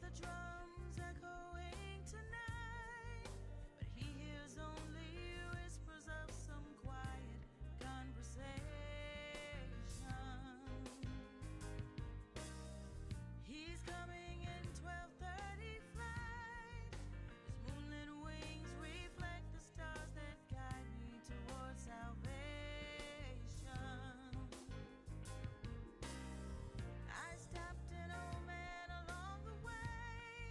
the drums echoing tonight, but he hears only whispers of some quiet conversation. He's coming in 12:30 flight. His moonlit wings reflect the stars that guide me towards salvation. I stopped an old man along the way.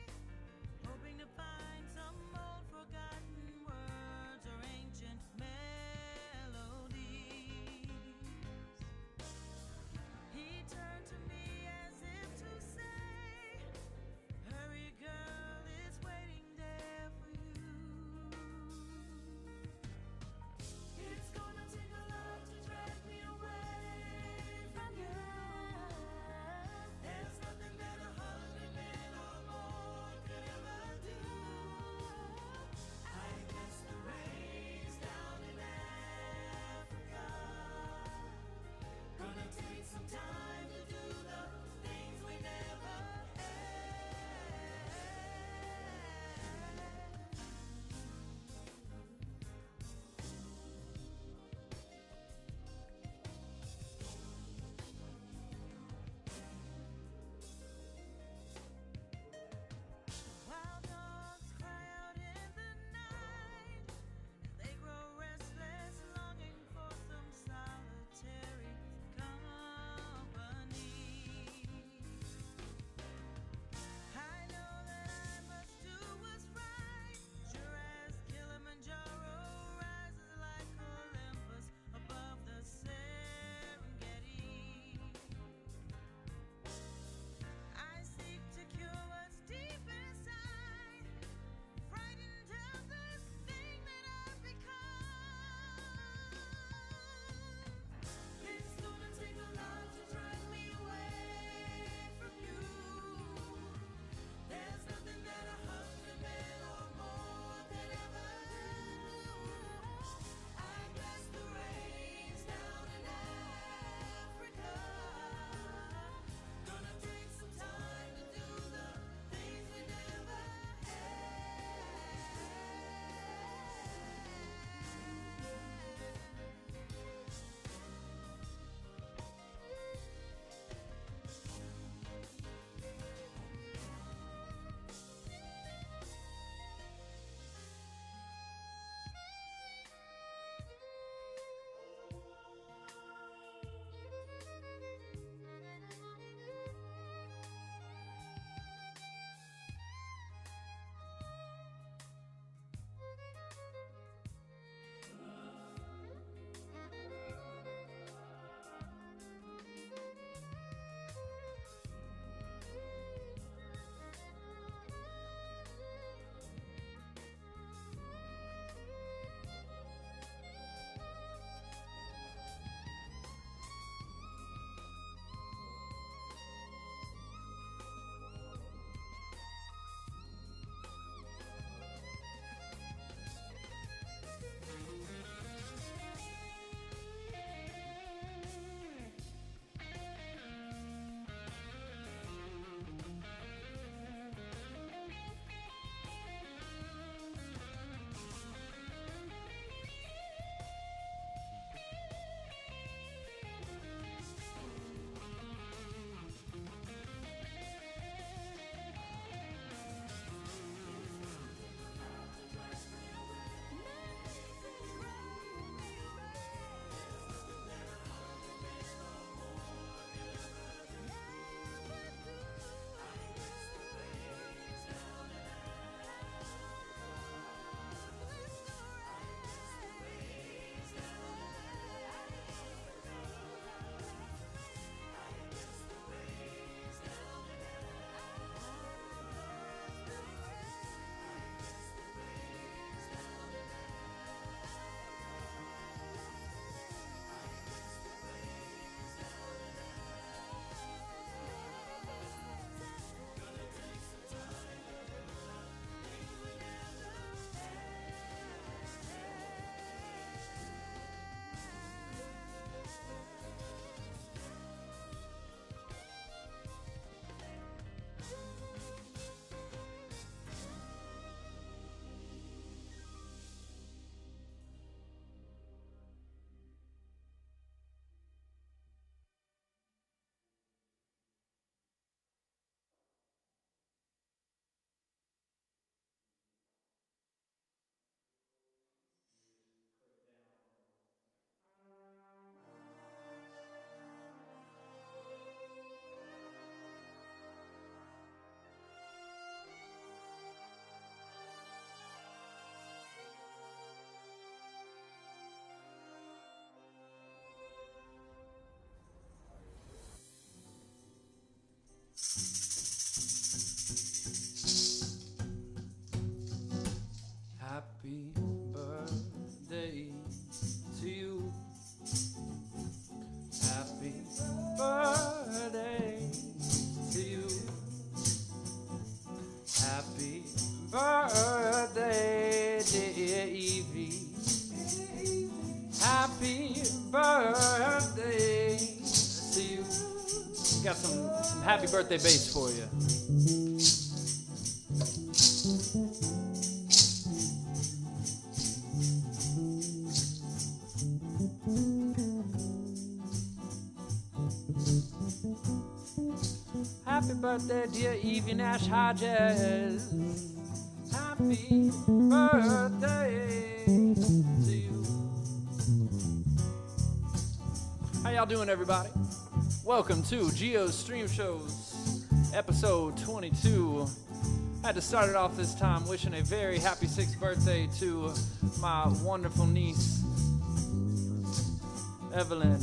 birthday to you. Got some happy birthday bass for you. Happy birthday, dear Evie Nash Hodges. Happy birthday to you. How y'all doing, everybody? Welcome to Gio's Stream Shows, episode 22. I had to start it off this time wishing a very happy 6th birthday to my wonderful niece, Evelyn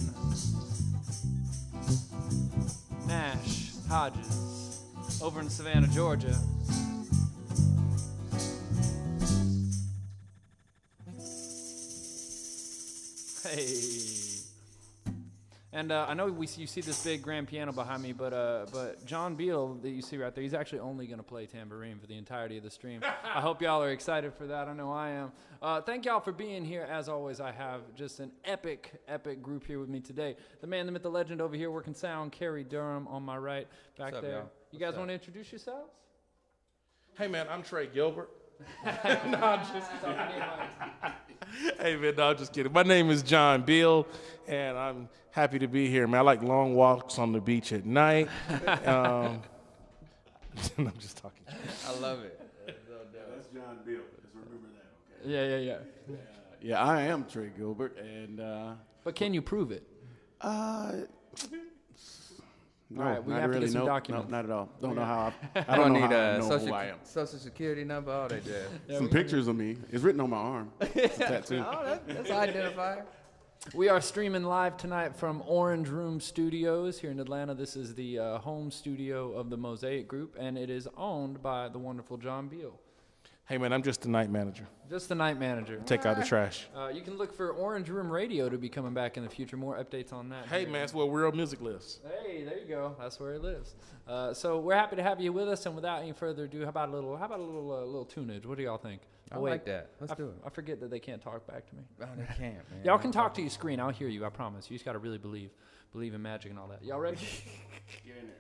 Nash Hodges, over in Savannah, Georgia. Hey. And I know you see this big grand piano behind me, but John Beal that you see right there, he's actually only going to play tambourine for the entirety of the stream. I hope y'all are excited for that. I know I am. Thank y'all for being here. As always, I have just an epic group here with me today. The man, the myth, the legend over here working sound, Carey, Durham on my right, back What's up, there. y'all? You guys want to introduce yourselves? Hey man, I'm Trey Gilbert. No, I'm just talking to you. Hey man, no, I'm just kidding. My name is John Beal, and I'm happy to be here, man. I like long walks on the beach at night. I'm just talking. I love it. That's John Beal. Just remember that, okay? Yeah. Yeah, I am Trey Gilbert, and But can you prove it? no, All right, we not have to really. get some No, documents. not at all. Don't know how. I I don't don't know need how I a know who I am. social security number, all that jazz. Some pictures of me. It's written on my arm. It's a tattoo. Oh, that's an identifier. We are streaming live tonight from Orange Room Studios here in Atlanta. This is the home studio of the Mosaic Group, and it is owned by the wonderful John Beal. Hey man, I'm just the night manager. Just the night manager. Take out the trash. You can look for Orange Room Radio to be coming back in the future. More updates on that. Hey here. man, that's where real music lives. Hey, there you go. That's where it lives. So we're happy to have you with us. And without any further ado, how about a little tunage? What do you think? I like that. Let's do it. I forget that they can't talk back to me. Oh, they can't, man. Y'all can talk to your screen. I'll hear you. I promise. You just gotta really believe in magic and all that. Y'all ready? Get in there.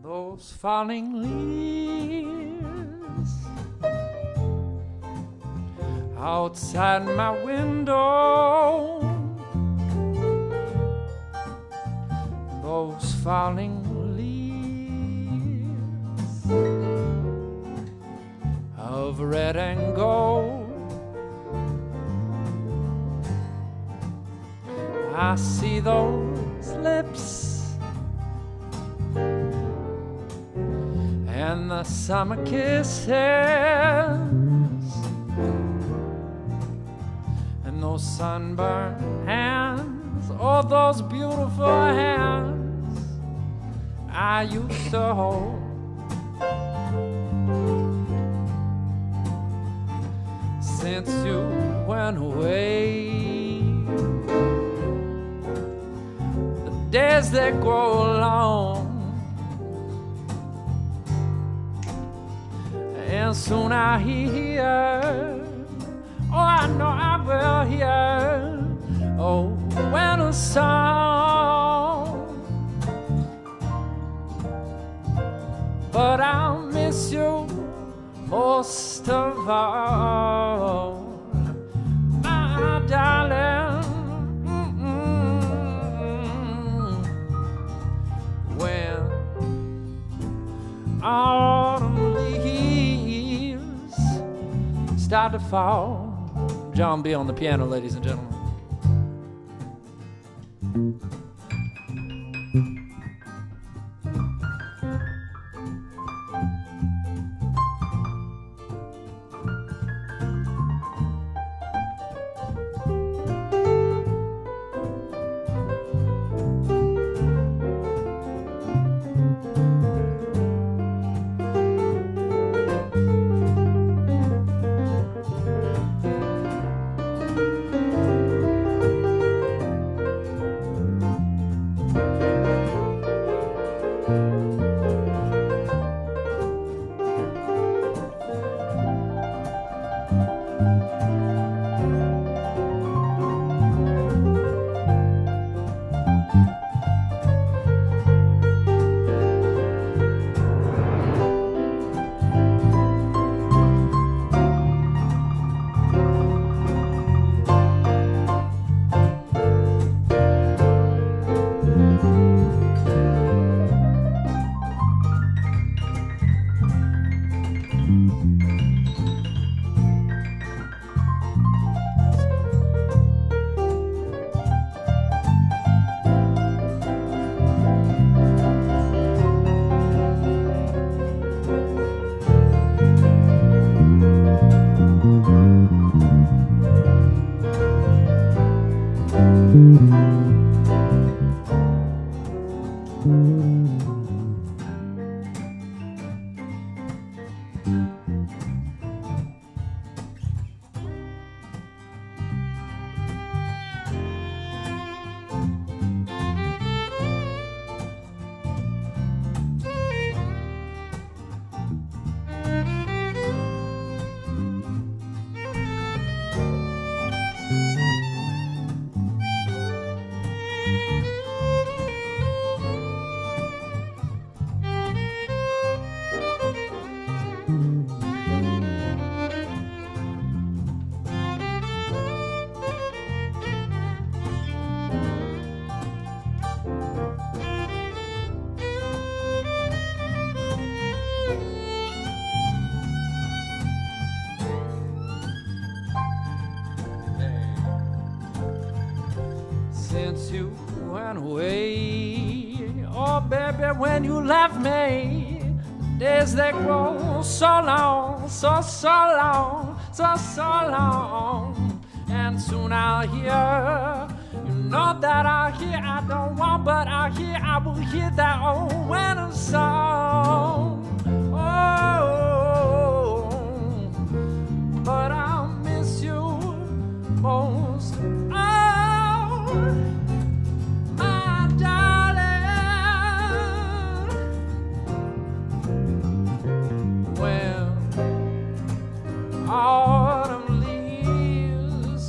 Those falling leaves outside my window, those falling leaves of red and gold. I see those lips and the summer kisses and those sunburned hands, oh, those beautiful hands I used to hold. Since you went away, the days that grow long, and soon I hear, oh, I know I will hear, oh, winter song. But I'll miss you most of all, my darling. When autumn leaves start to fall, John Beal on the piano, ladies and gentlemen. Since you went away, oh baby, when you left me, days they grow so long, so long, so long. And soon I'll hear, you know that I'll hear, I don't want, but I'll hear, I will hear that old winter song. Oh, but I'll miss you most of all, my darling. When autumn leaves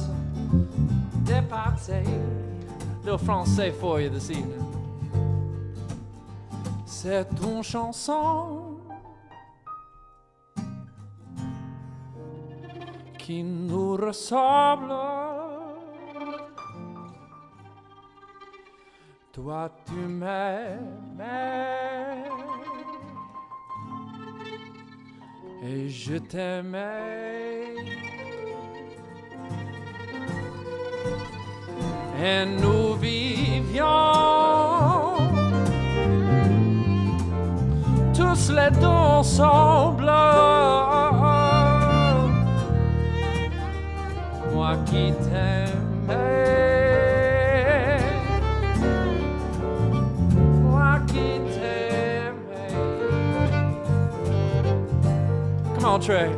départ, little français for you this evening. C'est une chanson qui nous ressemble. Toi tu m'aimais et je t'aimais, et nous vivions tous les deux ensemble. Moi qui t'aimais, moi qui t'aimais. Come on, Trey.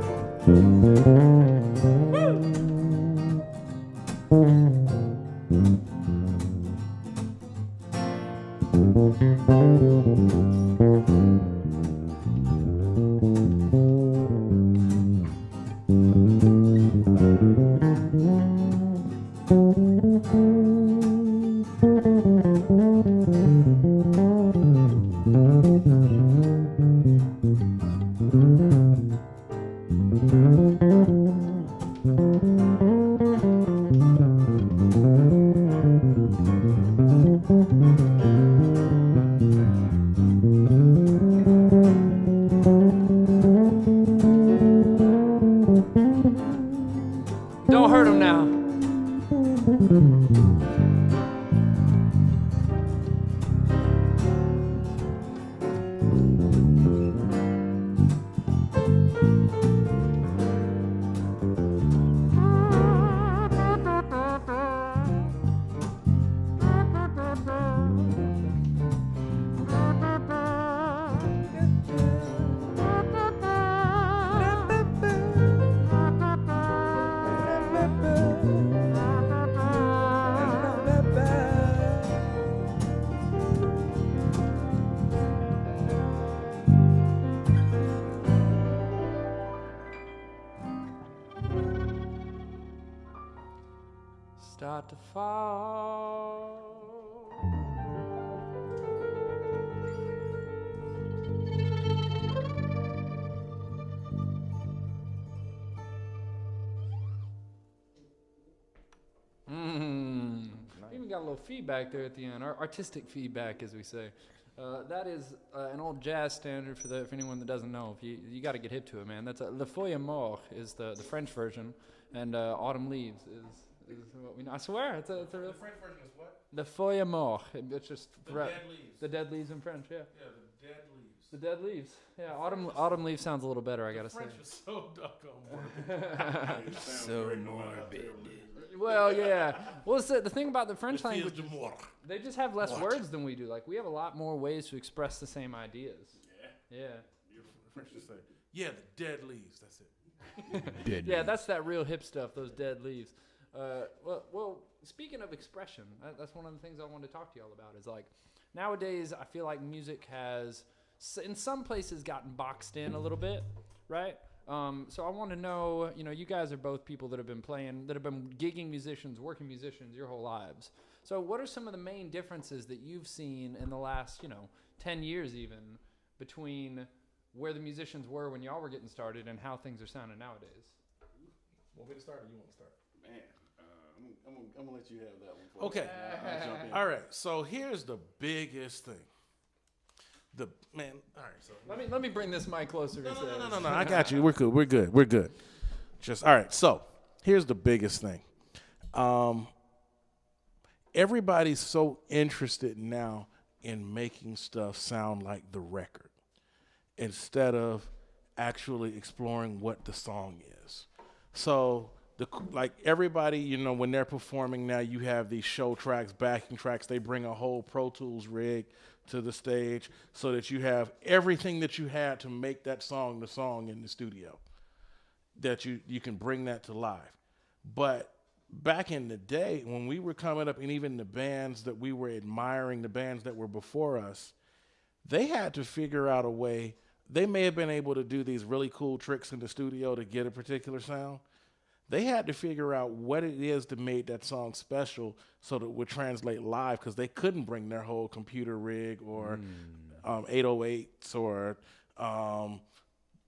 all heard them now. Start to fall. Even got a little feedback there at the end, artistic feedback, as we say. That is an old jazz standard for anyone that doesn't know. If you got to get hip to it, man. That's Le Feuille Mort is the French version, and Autumn Leaves is what we know. I swear, it's a real. The French version is what? Le Feuille Mort. It's just The dead leaves. The dead leaves in French, yeah. Yeah, the dead leaves. The dead leaves. Yeah, autumn leaves sounds a little better, I gotta say. French is so doggone So morbid. Well, yeah. Well, it's the thing about the French morbid. language, they just have less words than we do. Like, we have a lot more ways to express the same ideas. Yeah. The French just say, yeah, the dead leaves. That's it. Yeah, that's that real hip stuff, those dead leaves. Well, speaking of expression, that's one of the things I wanted to talk to y'all about is like nowadays I feel like music has in some places gotten boxed in a little bit, right? So I want to know, you guys are both people that have been gigging musicians, working musicians your whole lives. So what are some of the main differences that you've seen in the last, 10 years even between where the musicians were when y'all were getting started and how things are sounding nowadays? Want me to start or you want to start? Man, I'm gonna let you have that one. Okay. I'll jump in. All right. So here's the biggest thing. All right. So Let me bring this mic closer. No. I got you. We're good. Just all right. So here's the biggest thing. Everybody's so interested now in making stuff sound like the record instead of actually exploring what the song is. So everybody, when they're performing now, you have these show tracks, backing tracks. They bring a whole Pro Tools rig to the stage so that you have everything that you had to make that song the song in the studio, that you can bring that to live. But back in the day when we were coming up, and even the bands that we were admiring, the bands that were before us, they had to figure out a way. They may have been able to do these really cool tricks in the studio to get a particular sound. They had to figure out what it is that made that song special so that it would translate live, because they couldn't bring their whole computer rig or 808s or,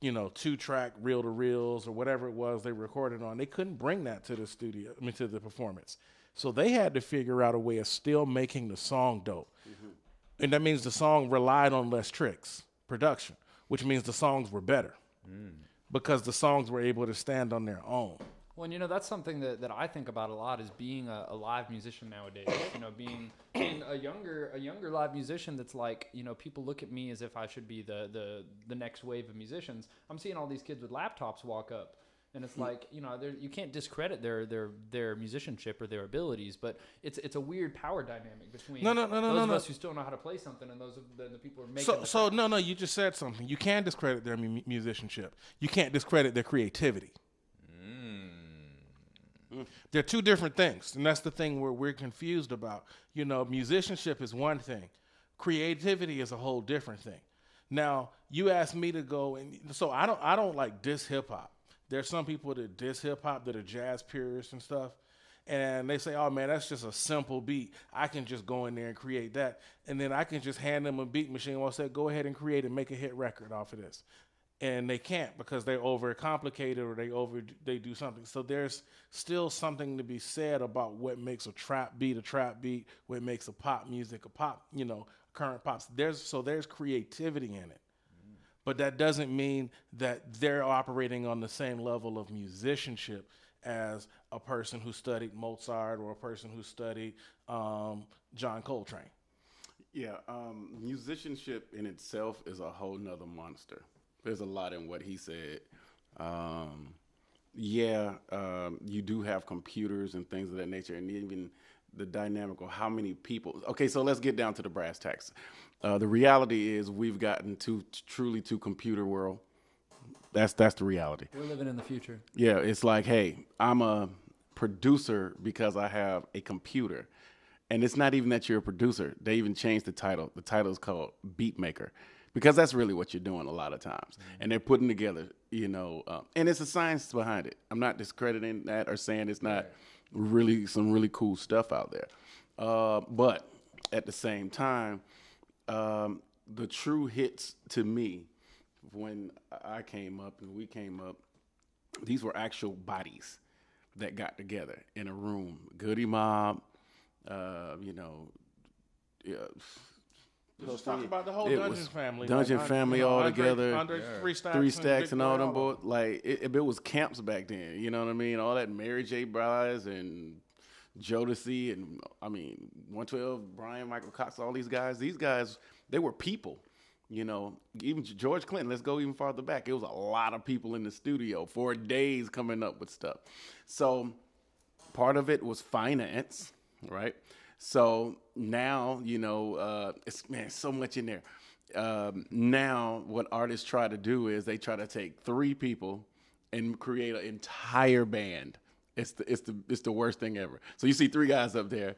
2-track reel-to-reels or whatever it was they recorded on. They couldn't bring that to the studio, to the performance. So they had to figure out a way of still making the song dope. Mm-hmm. And that means the song relied on less tricks, production, which means the songs were better because the songs were able to stand on their own. Well, that's something that I think about a lot is being a live musician nowadays. Being a younger live musician that's like, people look at me as if I should be the next wave of musicians. I'm seeing all these kids with laptops walk up, and it's like, you can't discredit their musicianship or their abilities, but it's a weird power dynamic between those of us who still know how to play something and those of the people who are making. You just said something. You can discredit their musicianship. You can't discredit their creativity. They're two different things, and that's the thing where we're confused about. Musicianship is one thing. Creativity is a whole different thing. Now, you asked me to go, and so I don't like diss hip-hop. There's some people that diss hip-hop that are jazz purists and stuff, and they say, oh, man, that's just a simple beat. I can just go in there and create that, and then I can just hand them a beat machine and I'll say, go ahead and create and make a hit record off of this. And they can't because they're overcomplicated or they do something. So there's still something to be said about what makes a trap beat, what makes a pop music a pop, current pops. There's creativity in it. But that doesn't mean that they're operating on the same level of musicianship as a person who studied Mozart or a person who studied John Coltrane. Yeah, musicianship in itself is a whole nother monster. There's a lot in what he said. You do have computers and things of that nature, and even the dynamic of how many people. Okay, so let's get down to the brass tacks. The reality is we've gotten truly to computer world. That's the reality. We're living in the future. Yeah, it's like, hey, I'm a producer because I have a computer. And it's not even that you're a producer. They even changed the title. The title is called Beat Maker, because that's really what you're doing a lot of times. And they're putting together, and it's a science behind it. I'm not discrediting that or saying it's not really some really cool stuff out there. But at the same time, the true hits to me, when I came up and we came up, these were actual bodies that got together in a room. Goody Mob, Let's talk about the whole Dungeon family. Dungeon family all together. Andre Three Stacks and all them boys. Like, it was camps back then. You know what I mean? All that Mary J. Blige and Jodeci and, 112, Brian, Michael Cox, all these guys, they were people. Even George Clinton, let's go even farther back. It was a lot of people in the studio for days coming up with stuff. So part of it was finance, right? So now, it's so much in there. Now what artists try to do is they try to take 3 people and create an entire band. It's the worst thing ever. So you see 3 guys up there,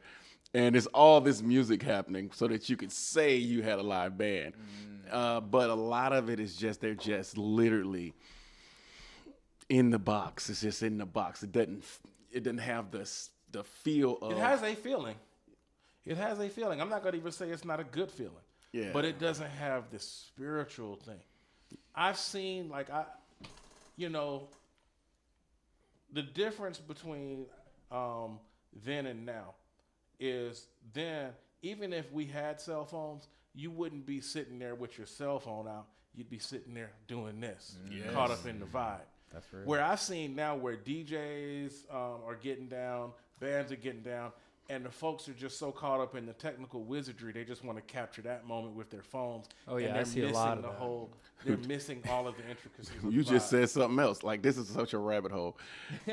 and it's all this music happening so that you could say you had a live band. But a lot of it is just, they're just literally in the box. It's just in the box. It doesn't have the feel of. It has a feeling. It has a feeling. I'm not going to even say it's not a good feeling. Yeah. But it doesn't have this spiritual thing. I've seen, the difference between then and now is then, even if we had cell phones, you wouldn't be sitting there with your cell phone out. You'd be sitting there doing this, caught up in the vibe. That's real. Where I've seen now where DJs are getting down, bands are getting down, and the folks are just so caught up in the technical wizardry, they just want to capture that moment with their phones. Oh, yeah, and I see a lot of the that. They're missing all of the intricacies. You of the just vibe. said something else. Like, this is such a rabbit hole.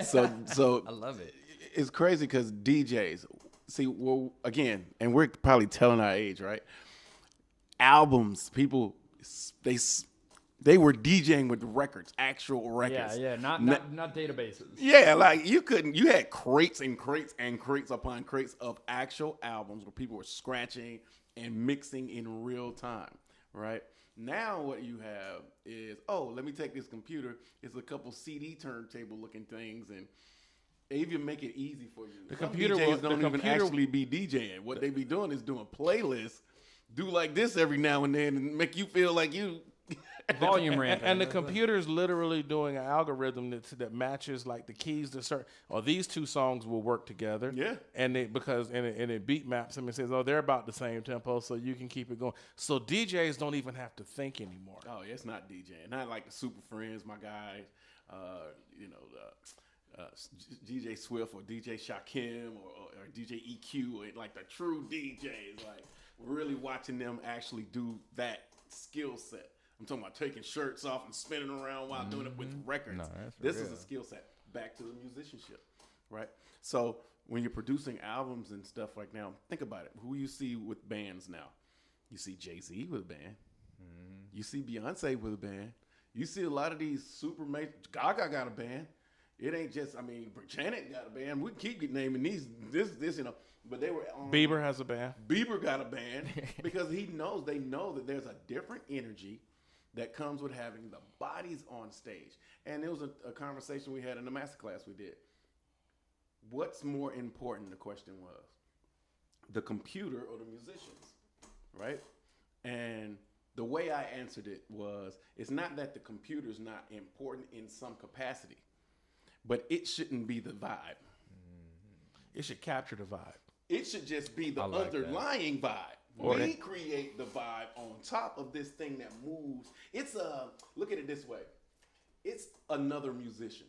So I love it. it's crazy because DJs, see, well, again, and we're probably telling our age, right? Albums, people, they were DJing with records, actual records. Yeah, not databases. Yeah, like you had crates and crates and crates upon crates of actual albums where people were scratching and mixing in real time, right? Now what you have is, let me take this computer. It's a couple CD turntable looking things, and they even make it easy for you. The Some computer DJs will- don't the even computer- actually be DJing. What they be doing is doing playlists, do like this every now and then, and make you feel like you. Volume ramping. And the computer's literally doing an algorithm that matches like the keys to certain. Or these 2 songs will work together. Yeah. And it beat maps them and says, they're about the same tempo, so you can keep it going. So DJs don't even have to think anymore. Oh, it's not DJing. Not like the Super Friends, my guys. DJ Swift or DJ Shakim or DJ EQ, or like the true DJs. Like, really watching them actually do that skill set. I'm talking about taking shirts off and spinning around while doing it with records. No, that's for This real. is a skill set. Back to the musicianship, right? So when you're producing albums and stuff like now, think about it. Who you see with bands now? You see Jay-Z with a band. You see Beyonce with a band. You see a lot of these super major. Gaga got a band. It ain't just, Janet got a band. We keep naming these, but they were on. Bieber has a band. Bieber got a band because they know that there's a different energy that comes with having the bodies on stage. And it was a conversation we had in the masterclass we did. What's more important, the question was, the computer or the musicians, right? And the way I answered it was, it's not that the computer's not important in some capacity, but it shouldn't be the vibe. It should capture the vibe. It should just be the I like that. underlying vibe. Or We it- create the vibe on top of this thing that moves. It's look at it this way. It's another musician.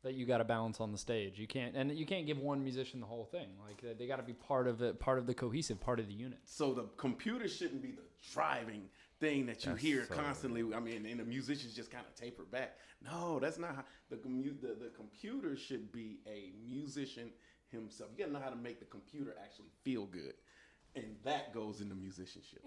that you got to balance on the stage. You can't give one musician the whole thing. Like they got to be part of it, part of the cohesive, part of the unit. So the computer shouldn't be the driving thing that you hear so constantly. I mean, and the musicians just kind of taper back. No, that's not how the computer should be a musician himself. You gotta know how to make the computer actually feel good, and that goes into musicianship.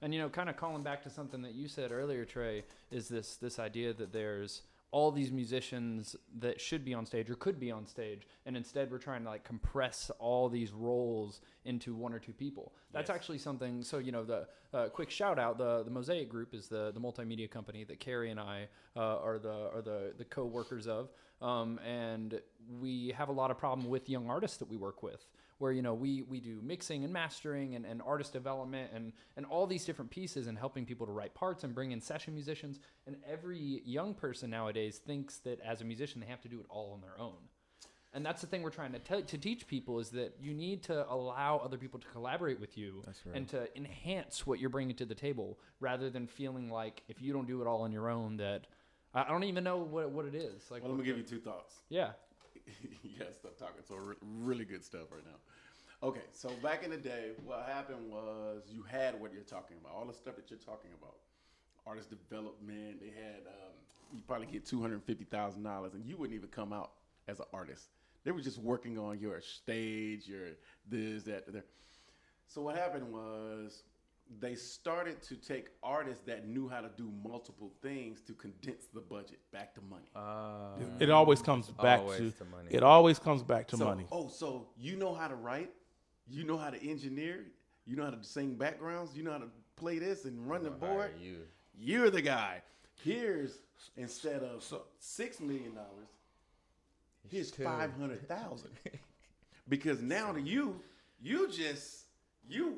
And kind of calling back to something that you said earlier, Trey, is this idea that there's all these musicians that should be on stage or could be on stage, and instead we're trying to like compress all these roles into one or two people. That's actually something. So the quick shout out, the Mosaic Group is the multimedia company that Carey and I are the co-workers of, and we have a lot of problem with young artists that we work with, where we do mixing and mastering and artist development and all these different pieces, and helping people to write parts and bring in session musicians. And every young person nowadays thinks that as a musician they have to do it all on their own. And that's the thing we're trying to teach people, is that you need to allow other people to collaborate with you. That's right. And to enhance what you're bringing to the table, rather than feeling like if you don't do it all on your own, that I don't even know what it is. Like, Well, let me give you two thoughts. Yeah. You gotta stop talking. So really good stuff right now. Okay, so back in the day, what happened was you had what you're talking about, all the stuff that you're talking about, artist development. They had you probably get $250,000, and you wouldn't even come out as an artist. They were just working on your stage, your this, that, that. So what happened was they started to take artists that knew how to do multiple things to condense the budget back to money. It always comes back Always to to money. It always comes back to So- money. Oh, so you know how to write, you know how to engineer, you know how to sing backgrounds, you know how to play this and run the I'll board. hire you. You're the guy. Here's, instead of $6 million, here's Two. 500,000. Because now to you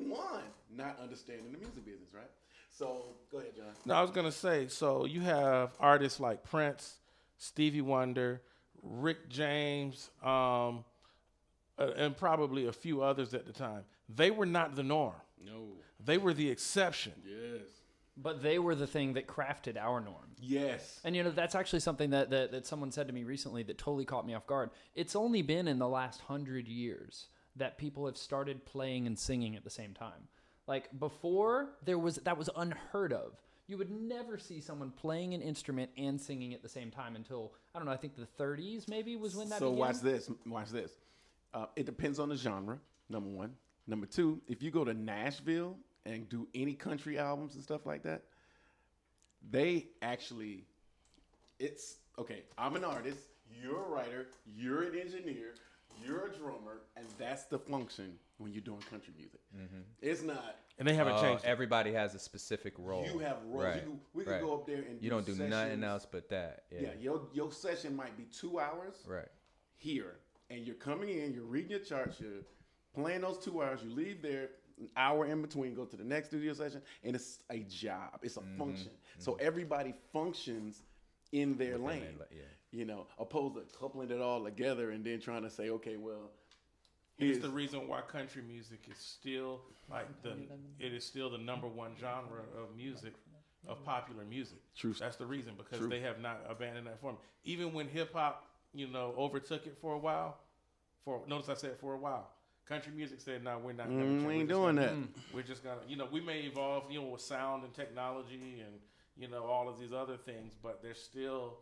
won, not understanding the music business, right? So go ahead, John. No, I was gonna say. So you have artists like Prince, Stevie Wonder, Rick James, and probably a few others at the time. They were not the norm. No. They were the exception. Yes. But they were the thing that crafted our norm. Yes. And that's actually something that someone said to me recently that totally caught me off guard. It's only been in the last 100 years that people have started playing and singing at the same time. Like before, that was unheard of. You would never see someone playing an instrument and singing at the same time until, I don't know, I think the 30s maybe was when that So began. watch this. It depends on the genre, number one. Number two, if you go to Nashville and do any country albums and stuff like that, they actually, it's, okay, I'm an artist, you're a writer, you're an engineer, you're a drummer, and that's the function when you're doing country music. It's not, And they haven't changed. it. Everybody has a specific role. you have roles. Right. We could go up there and You don't do nothing sessions. else but that. Yeah. Yeah, your session might be 2 hours. Right. Here, and you're coming in, you're reading your charts, you're playing those 2 hours, you leave there, an hour in between, go to the next studio session, and it's a job, it's a function. So everybody functions in their lane, Yeah. opposed to coupling it all together and then trying to say, okay, well, It's the reason why country music is still it is still the number one genre of music, of popular music. True. That's the reason, because True. they have not abandoned that form. Even when hip hop, overtook it for a while. Notice I said for a while. Country music said, "No, we're not. we ain't doing that. We're just gonna, we may evolve, with sound and technology and all of these other things, but they're still,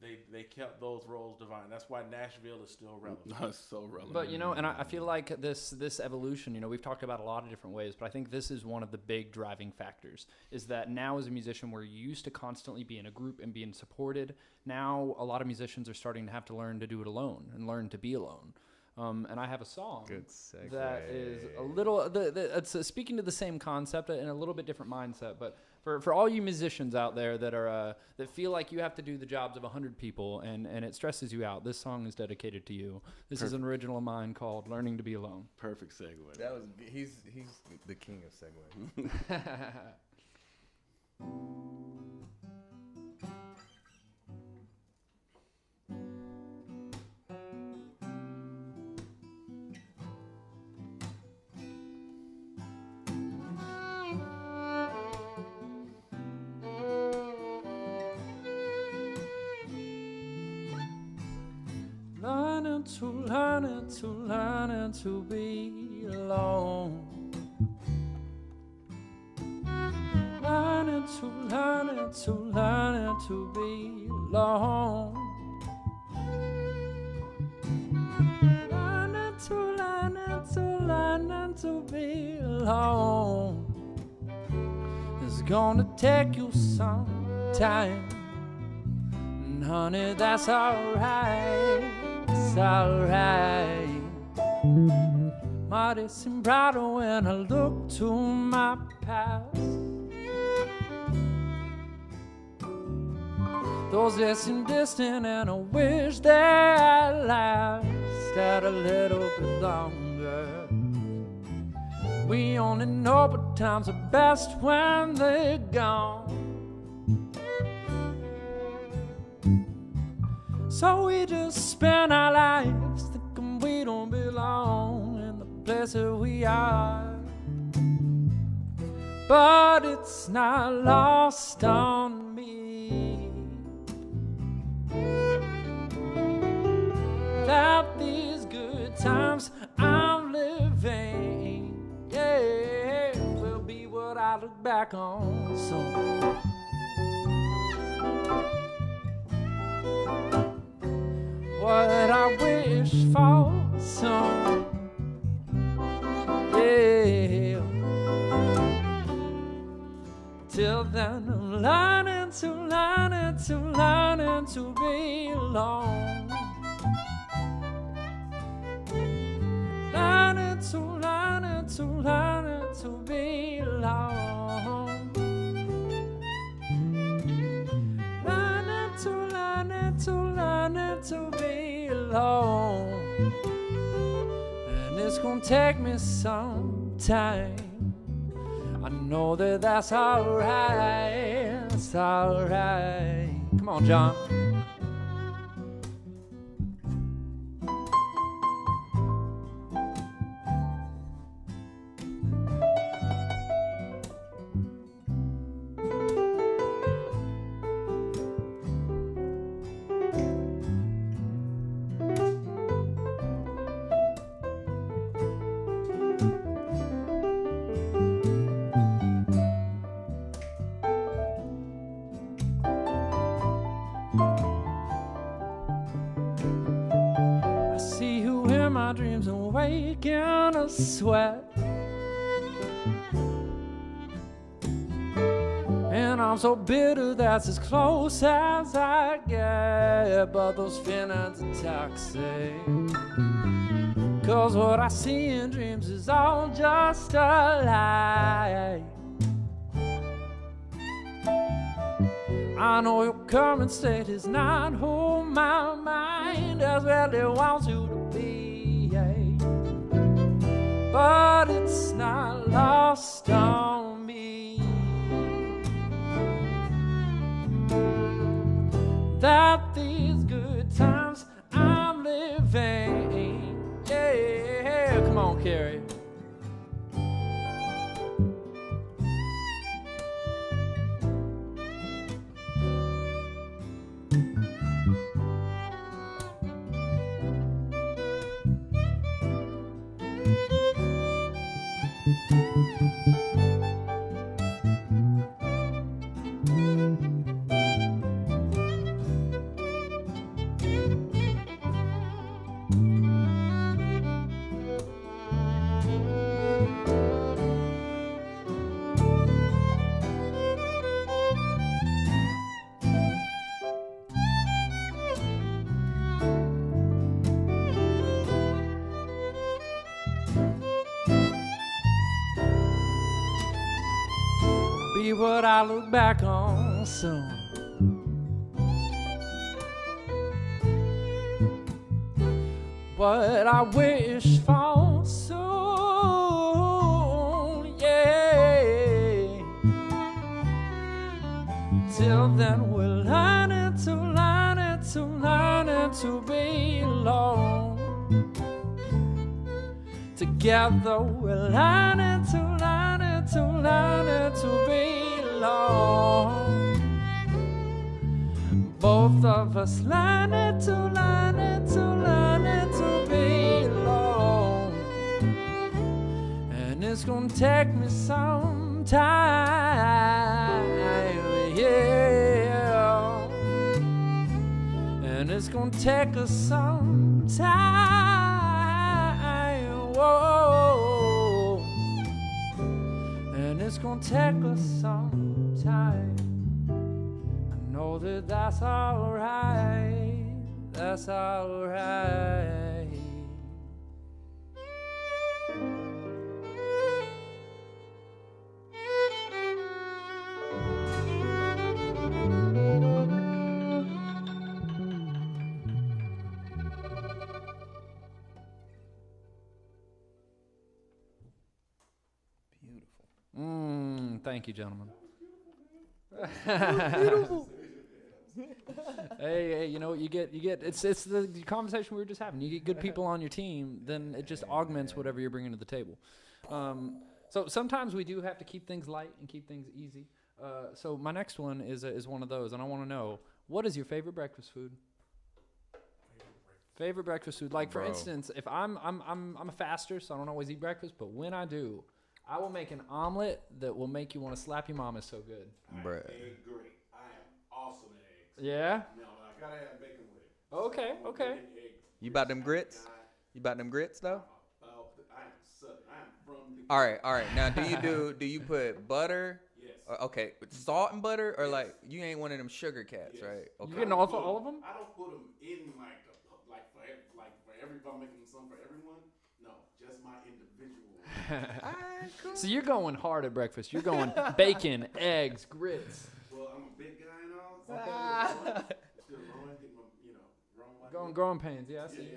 they kept those roles divine. That's why Nashville is still relevant. That's so relevant. But and I feel like this evolution, we've talked about a lot of different ways, but I think this is one of the big driving factors, is that now as a musician, where you used to constantly be in a group and being supported, now a lot of musicians are starting to have to learn to do it alone and learn to be alone. And I have a song Good segue. that is a little, it's speaking to the same concept in a little bit different mindset. But for all you musicians out there that are that feel like you have to do the jobs of 100 people and it stresses you out, this song is dedicated to you. This is an original of mine called "Learning to Be Alone." Perfect segue. That was he's the king of segue. learning to be alone. Learning to be alone. Learning to be alone. It's gonna take you some time, and honey, that's alright. It's alright. Might it seem brighter when I look to my past. Those that seem distant, and I wish they'd last a little bit longer. We only know what times are best when they're gone. So we just spend our lives thinking we don't belong in the place that we are. But it's not lost on me that these good times I'm living, yeah, will be what I look back on soon. What I wish for soon, yeah. Till then I'm learning to be alone. Learning to be alone. Learning to be alone. And it's gonna take me some time. I know that that's alright. It's alright. Come on, John. In a sweat, and I'm so bitter that's as close as I get. But those feelings are toxic, 'cause what I see in dreams is all just a lie. I know your current state is not who my mind as really wants you to be. But it's not lost on me that these good times I'm living, yeah. Come on, Carey. Be what I look back on soon. What I wish for soon, yeah. Till then we're learning to be alone. Together we're learning to be alone. Both of us learning to gonna take me some time, yeah. And it's gonna take us some time, whoa. And it's gonna take us some time. I know that that's alright, that's alright. Thank you, gentlemen. Hey, you know what you get? It's the conversation we were just having. You get good people on your team, then it just augments whatever you're bringing to the table. So sometimes we do have to keep things light and keep things easy. So my next one is one of those, and I want to know, what is your favorite breakfast food? Favorite breakfast food. Like, for instance, if I'm a faster, so I don't always eat breakfast, but when I do, I will make an omelet that will make you want to slap your mom. It's so good. Bruh. Egg great. I am awesome at eggs. Yeah? No, I gotta have bacon with it. Okay, okay. You about them grits? You about them grits though? I am Southern. I am from the. All right. Now, do you put butter? Yes. Okay, salt and butter, or like you ain't one of them sugar cats, right? Okay. You getting all of them? I don't put them in for every. If I'm making some for everyone, no, just my individual. Cool. So you're going hard at breakfast. You're going bacon, eggs, grits. Well, I'm a big guy and all. So still growing, get my, Growing pains, yeah. I see.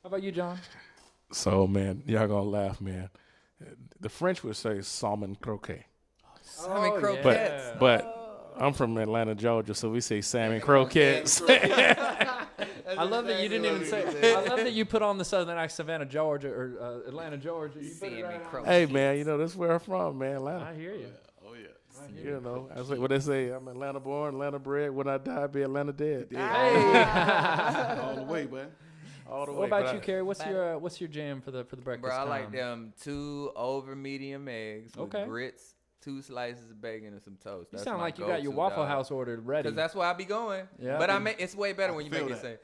How about you, John? So, man, y'all gonna laugh, man. The French would say salmon croquet. Salmon croquettes. But I'm from Atlanta, Georgia, so we say salmon croquettes. I love that you didn't even say. I love that you put on the southern accent, Savannah, Georgia, or Atlanta, Georgia. You put it right on. Hey, man, that's where I'm from, man, Atlanta. I hear you. Oh yeah. You know, I say what they say. I'm Atlanta born, Atlanta bred. When I die, be Atlanta dead. Hey. All the way, man. All the way. What about you, Carey? What's your jam for the breakfast? Bro, I time? like them 2 over medium eggs with Okay. grits, 2 slices of bacon, and some toast. You That's sound my like you got your go-to, Waffle dog. House ordered ready. Cause that's where I be going. Yeah. But it's way better when you feel make it that. say,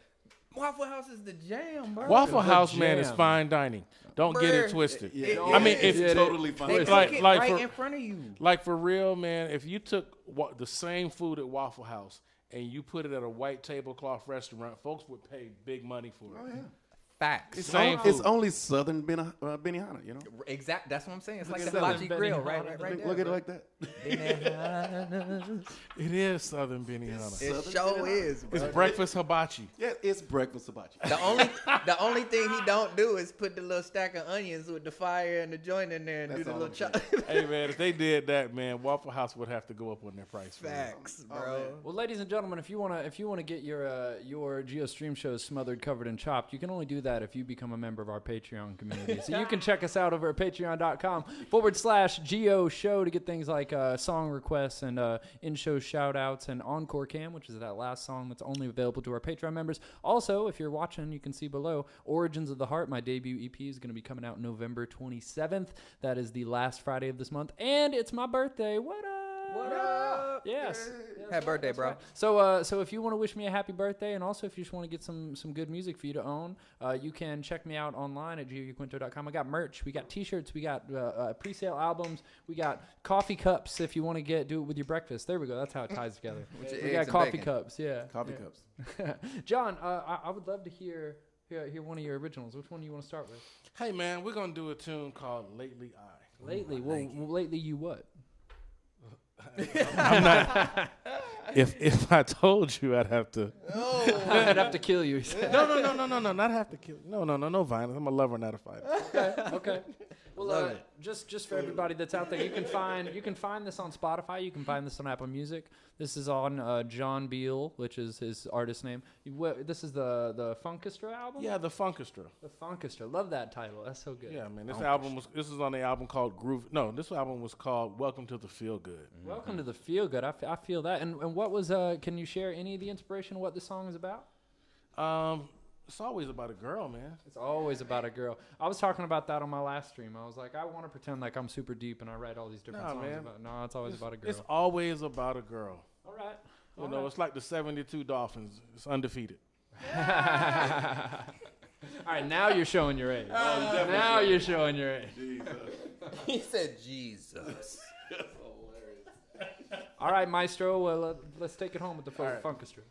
Waffle House is the jam, bro. Waffle Good House, man, is jam. fine dining. Don't get it Bruh. twisted. Yeah. I mean, it's if totally They fine. cook like- it like right for- in front of you. like for real, man, if you took the same food at Waffle House and you put it at a white tablecloth restaurant, folks would pay big money for it. Oh yeah. Facts. Same It's food. only Southern Benihana, you know. Exact. That's what I'm saying. It's like at the that. hibachi grill, right there. Look at it like that. It is Southern Benihana. It sure is, bro. It's breakfast hibachi. Yeah, it's breakfast hibachi. The only thing he don't do is put the little stack of onions with the fire and the joint in there and That's do the all little I'm chop. Hey, man, if they did that, man, Waffle House would have to go up on their price. for real. Facts, Oh, bro. man. Well, ladies and gentlemen, if you wanna get your Gio Stream Shows smothered, covered, and chopped, you can only do that if you become a member of our Patreon community. So you can check us out over at patreon.com/Gio Show to get things like song requests and in-show shout-outs and Encore Cam, which is that last song that's only available to our Patreon members. Also, if you're watching, you can see below, Origins of the Heart, my debut EP, is going to be coming out November 27th. That is the last Friday of this month, and it's my birthday. What up? What up? Yes. Happy birthday, bro. So if you want to wish me a happy birthday, and also if you just want to get some good music for you to own, you can check me out online at gioyaquinto.com. I got merch, we got t-shirts, we got pre-sale albums, we got coffee cups if you want to do it with your breakfast. There we go. That's how it ties together. With your We eggs got and coffee bacon. cups. Yeah. Coffee yeah. cups. John, I would love to hear one of your originals. Which one do you want to start with? Hey, man, we're going to do a tune called Lately I. Lately, lately you what? I'm not. If I told you, I'd have to. I'd have to kill you. No, not have to kill. No violence. I'm a lover, not a fighter. Okay. Well, just for everybody that's out there, you can find this on Spotify. You can find this on Apple Music. This is on John Beal, which is his artist name. This is the Funkestra album. Yeah, the Funkestra. The Funkestra. Love that title. That's so good. Yeah, man. This is on the album called Groove. No, this album was called Welcome to the Feel Good. Welcome to the Feel Good. I feel that. And what was? Can you share any of the inspiration of what the song is about? It's always about a girl, man. It's always about a girl. I was talking about that on my last stream. I was like, I want to pretend like I'm super deep and I write all these different songs man. about. No, it's always about a girl. It's always about a girl. All right. You know, it's like the 72 Dolphins. It's undefeated. All right, now you're showing your age. Now you're showing your age. He said Jesus. All right, Maestro. Well, let's take it home with the All right. Funkestra.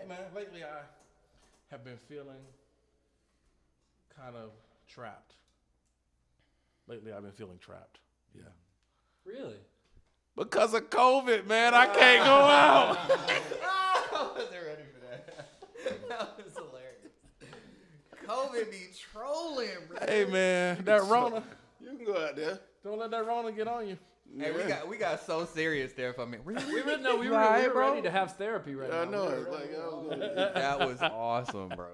man, lately I have been feeling kind of trapped. Lately I've been feeling trapped. Yeah. Really? Because of COVID, man, I can't go out. I wasn't ready for that. That was hilarious. COVID be trolling, bro. Hey, man, that Rona, You can go out there. don't let that Rona get on you. Hey, we got so serious there for a minute. We were ready to have therapy right now. I know. We were It's ready. like, I was gonna That was awesome, bro.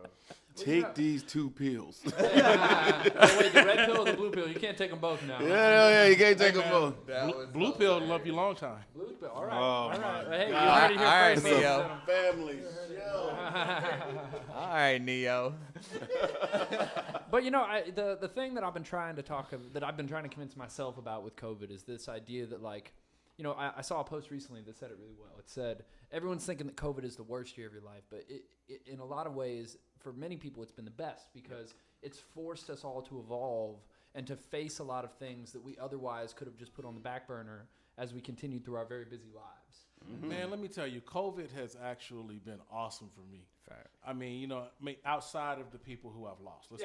take these 2 pills. Oh, wait, the red pill or the blue pill? You can't take them both now. Yeah, you can't take them both. That was Blue so pill hilarious. love you long time. Blue pill. All right. Oh, all right. my Hey, you God. heard it here All right, first. Neo. Family show. All right, Neo. But you know, the thing that I've been trying to convince myself about with COVID is this idea that, like, you know, I saw a post recently that said it really well. It said everyone's thinking that COVID is the worst year of your life, but it in a lot of ways, for many people, it's been the best because it's forced us all to evolve and to face a lot of things that we otherwise could have just put on the back burner as we continued through our very busy lives. Mm-hmm. Man, let me tell you, COVID has actually been awesome for me. I mean, you know, outside of the people who I've lost. Let's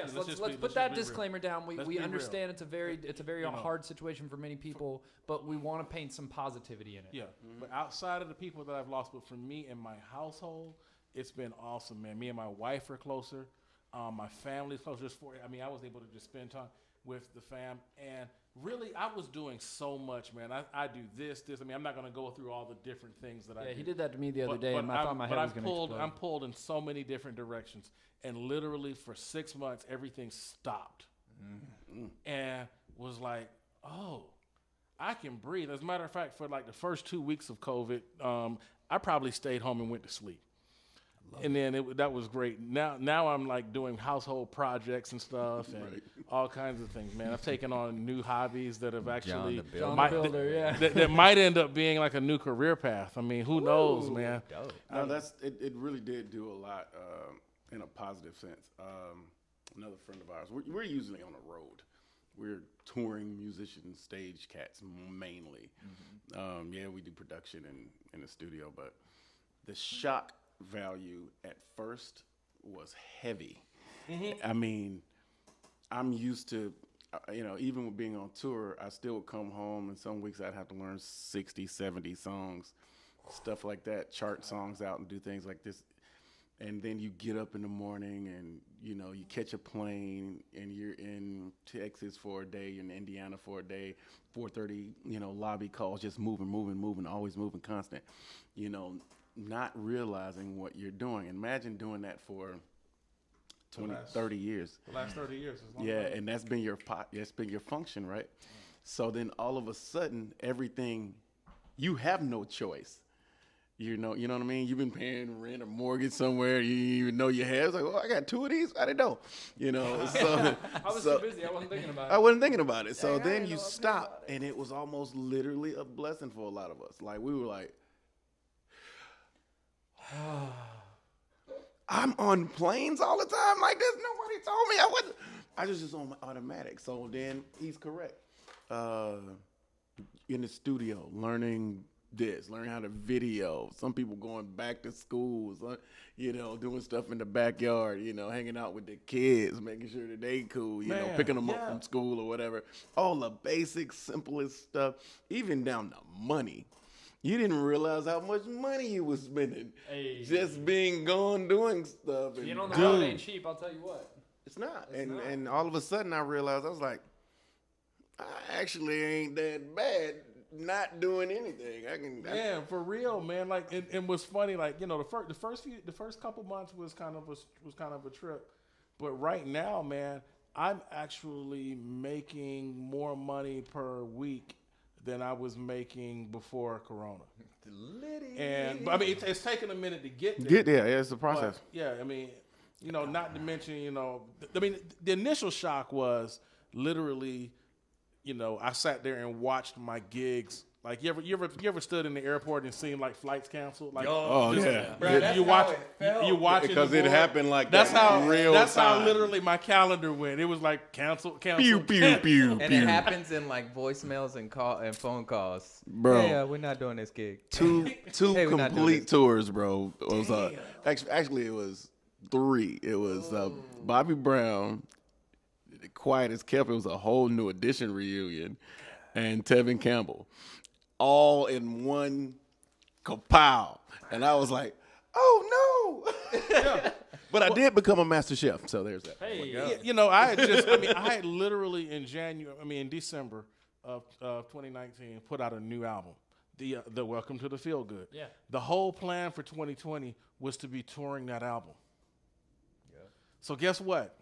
put that disclaimer down. Let's We be understand real. it's a very hard situation for many people, but we want to paint some positivity in it. Yeah, but outside of the people that I've lost, but for me and my household, it's been awesome, man. Me and my wife are closer. My family's closer. I was able to just spend time with the fam, and really, I was doing so much, man. I do this. I mean, I'm not going to go through all the different things that I do. Yeah, he did that to me the other day, and I thought my head was going to explode. I'm pulled in so many different directions, and literally for 6 months, everything stopped, and was like, oh, I can breathe. As a matter of fact, for like the first 2 weeks of COVID, I probably stayed home and went to sleep. And then that was great. Now I'm like doing household projects and stuff and all kinds of things, man. I've taken on new hobbies that have actually John the Builder, yeah. that might end up being like a new career path. I mean, who knows, man? Dope. No, it really did do a lot in a positive sense. Another friend of ours, we're usually on the road. We're touring musicians, stage cats mainly. Yeah, we do production in the studio, but the shock value at first was heavy. I mean, I'm used to, even with being on tour, I still would come home and some weeks I'd have to learn 60, 70 songs, stuff like that, chart songs out and do things like this. And then you get up in the morning and, you catch a plane and you're in Texas for a day, you're in Indiana for a day, 4:30, lobby calls, just moving, always moving, constant, not realizing what you're doing. Imagine doing that for 20, 30 years. The last 30 years. Is long Yeah, time. and that's been your function, right? So then all of a sudden, everything, you have no choice. You know what I mean? You've been paying rent or mortgage somewhere. You didn't even know you had. It's like, I got 2 of these. I didn't know. So I was too busy. I wasn't thinking about it. I wasn't thinking about it. So Dang, I then didn't you know I was stop, and it was almost literally a blessing for a lot of us. Like we were like, I'm on planes all the time like this. Nobody told me I wasn't. I was just on my automatic. So then he's correct. In the studio, learning how to video. Some people going back to schools, doing stuff in the backyard, hanging out with the kids, making sure that they cool, Man, picking them up from school or whatever. All the basic, simplest stuff, even down to money. You didn't realize how much money you was spending just being gone doing stuff. And On the road ain't cheap, I'll tell you what. it's not. And all of a sudden I realized, I was like, I actually ain't that bad not doing anything. Yeah, for real, man. Like, it was funny. Like, the first couple months was kind of a trip, but right now, man, I'm actually making more money per week than I was making before Corona. And but, I mean, it's taken a minute to get there. Get there. Yeah, it's a process. But, yeah, I mean, not to mention, the initial shock was literally, I sat there and watched my gigs Like you ever stood in the airport and seen like flights canceled? Like Oh, yeah. Bro, that's you how watch it felt. you watching Because the it board. happened like That's that how real that's time. how literally my calendar went. It was like cancel. Pew, pew, pew, And it happens in like voicemails and phone calls. Bro. Yeah, we're not doing this gig. Two Hey, we're not doing complete this. tours, bro. It was actually it was 3. It was Bobby Brown, Quiet as Kept. It was a whole New Edition reunion, and Tevin Campbell, all in one kapow. And I was like, oh no. But I did become a master chef, so there's that. Hey, You know, I had literally in December of 2019 put out a new album, the Welcome to the Feel Good. Yeah. The whole plan for 2020 was to be touring that album. Yeah. So guess what?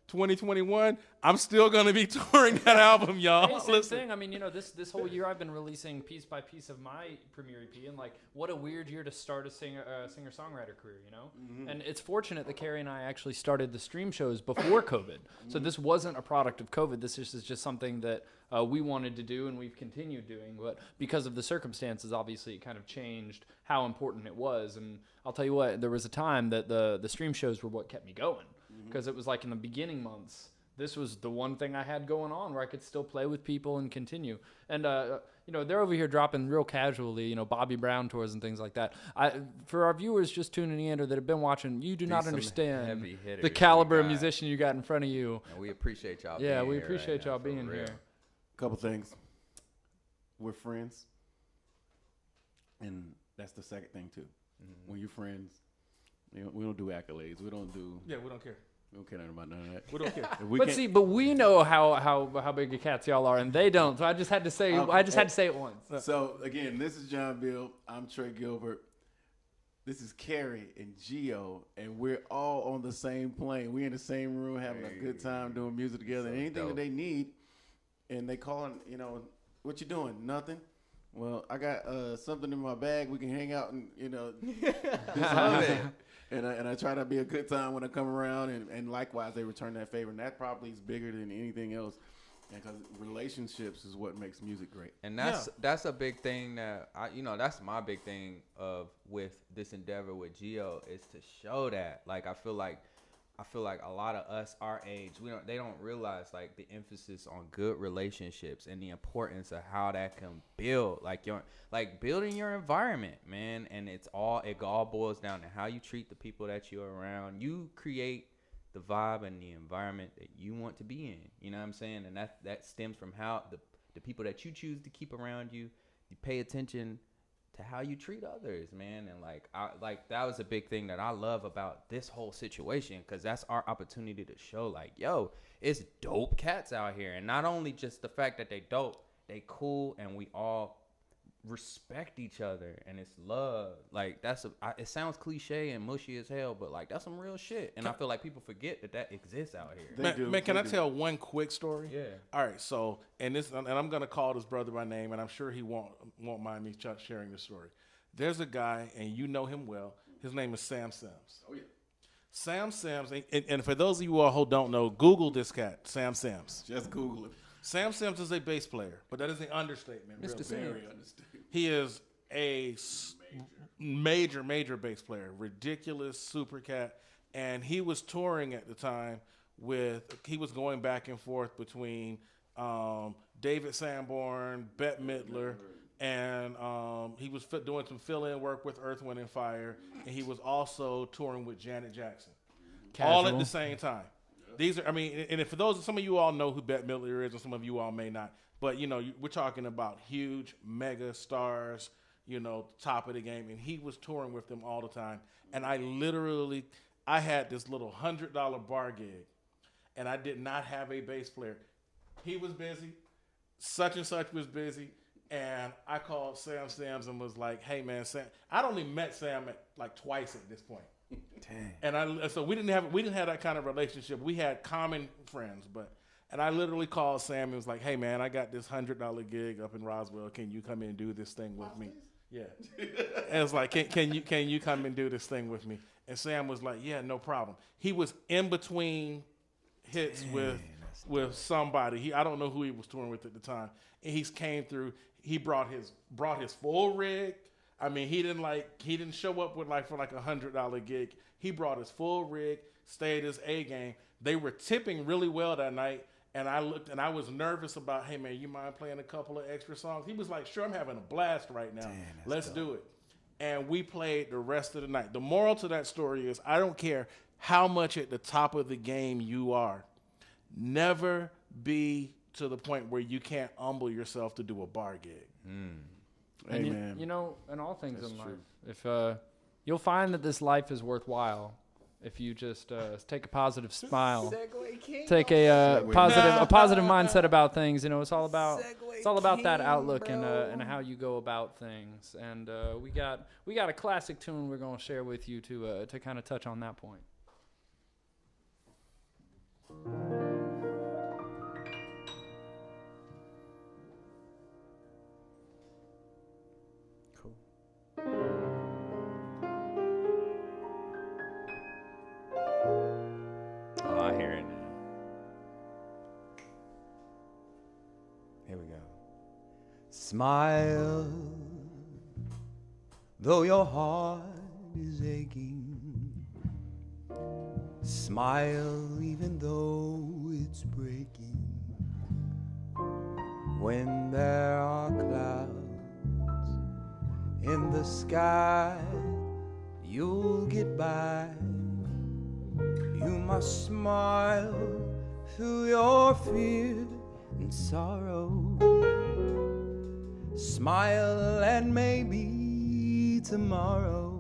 2021, I'm still gonna be touring that album, y'all. Hey, same Listen. thing. I mean, this whole year I've been releasing piece by piece of my premiere EP, and like, what a weird year to start a singer-songwriter career, you know. And it's fortunate that Carey and I actually started the stream shows before COVID, so this wasn't a product of COVID. This is just something that we wanted to do, and we've continued doing. But because of the circumstances, obviously, it kind of changed how important it was. And I'll tell you what, there was a time that the stream shows were what kept me going. Because it was like in the beginning months, this was the one thing I had going on where I could still play with people and continue. And, they're over here dropping real casually, Bobby Brown tours and things like that. For our viewers just tuning in or that have been watching, you do not some understand heavy hitters the we caliber of got. musician you got in front of you. And we appreciate y'all Yeah, being we here appreciate right now, y'all for being real. here. Couple things. We're friends, and that's the second thing too. When you're friends, we don't do accolades. We don't do. Yeah, we don't care. We don't care nothing about none of that. We don't care. If we But can't- see, we know how big of cats y'all are, and they don't. So I just had to say, Okay. I just had to say it once. So again, this is John Beal. I'm Trey Gilbert. This is Carey and Gio, and we're all on the same plane. We're in the same room having a good time doing music together. And anything that they need, and they calling, what you doing? Nothing. Well, I got something in my bag. We can hang out and do something. And I try to be a good time when I come around, and likewise they return that favor. And that probably is bigger than anything else, because relationships is what makes music great. And that's a big thing that that's my big thing with this endeavor with Gio is to show that. Like I feel like a lot of us our age, they don't realize like the emphasis on good relationships and the importance of how that can build building your environment, man. And it all boils down to how you treat the people that you're around. You create the vibe and the environment that you want to be in. You know what I'm saying? And that stems from how the people that you choose to keep around you pay attention to how you treat others, man. And that was a big thing that I love about this whole situation, because that's our opportunity to show it's dope cats out here. And not only just the fact that they dope, they cool, and we all respect each other, and it's love. It sounds cliche and mushy as hell, but that's some real shit. And I feel like people forget that exists out here. Man, can I tell one quick story? Yeah. All right. So, and I'm gonna call this brother by name, and I'm sure he won't mind me sharing this story. There's a guy, and you know him well. His name is Sam Sims. Oh yeah. Sam Sims, and for those of you all who don't know, Google this cat, Sam Sims. Just Google it. Sam Sims is a bass player, but that is an understatement. Mr. Really. Sims. Very understood. He is a major bass player, ridiculous super cat, and he was touring at the time he was going back and forth between David Sanborn, Bette Midler, and he was doing some fill-in work with Earth, Wind & Fire, and he was also touring with Janet Jackson, all at the same time. These are, and for some of you all know who Bette Midler is, and some of you all may not. But, we're talking about huge mega stars, top of the game. And he was touring with them all the time. And I had this little $100 bar gig, and I did not have a bass player. He was busy. Such and such was busy. And I called Sam Sims and was like, hey, man, Sam. I'd only met Sam twice at this point. Dang. And so we didn't have that kind of relationship. We had common friends, and I literally called Sam and was like, "Hey man, I got this $100 gig up in Roswell. Can you come in and do this thing with me?" Yeah. And it's like, can you come and do this thing with me? And Sam was like, "Yeah, no problem." He was in between hits with somebody. I don't know who he was touring with at the time. And he came through. he brought his full rig. I mean, he didn't show up with for like $100 gig. He brought his full rig, stayed his A game. They were tipping really well that night, and I looked and I was nervous about, hey man, you mind playing a couple of extra songs? He was like, sure, I'm having a blast right now. Let's do it. And we played the rest of the night. The moral to that story is, I don't care how much at the top of the game you are, never be to the point where you can't humble yourself to do a bar gig. Amen. You know, in all things in life, if you'll find that this life is worthwhile if you just take a positive smile, take a positive mindset about things. You know, it's all about that outlook and how you go about things. And we got a classic tune we're gonna share with you to kind of touch on that point. Oh, I hear it now. Here we go. Smile, though your heart is aching. Smile, even though it's breaking. When there are clouds in the sky, you'll get by. You must smile through your fear and sorrow. Smile and maybe tomorrow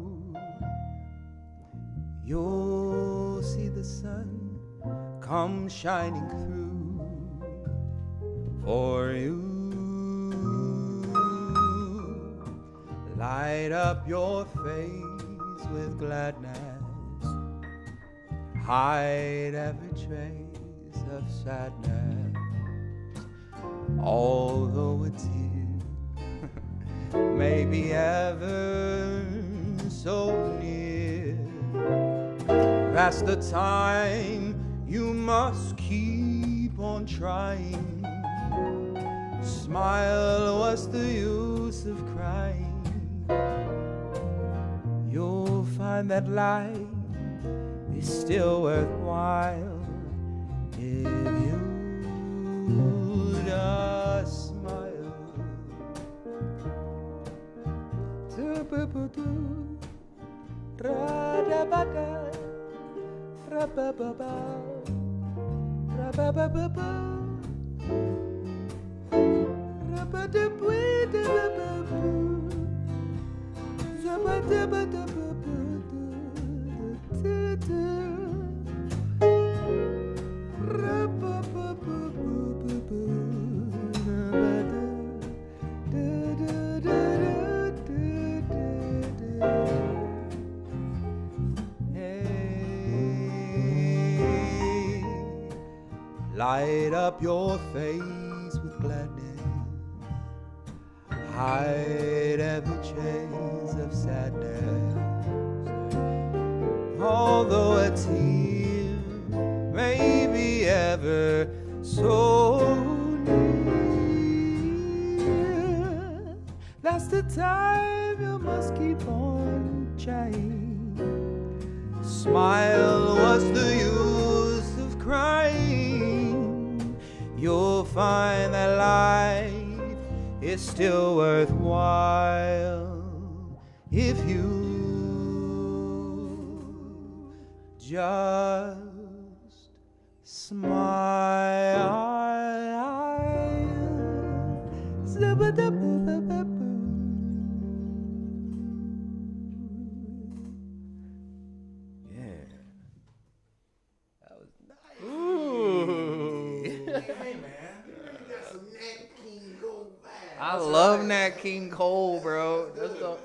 you'll see the sun come shining through for you. Light up your face with gladness. Hide every trace of sadness. Although a tear may be ever so near, that's the time you must keep on trying. Smile, what's the use of crying? You'll find that life is still worthwhile if you just smile. Light up your face with gladness. Hide every trace of sadness. Although a tear may be ever so near, that's the time you must keep on trying. Smile, what's the use of crying? You'll find that life is still worthwhile if you just smile. I love Nat King Cole, bro. That's the.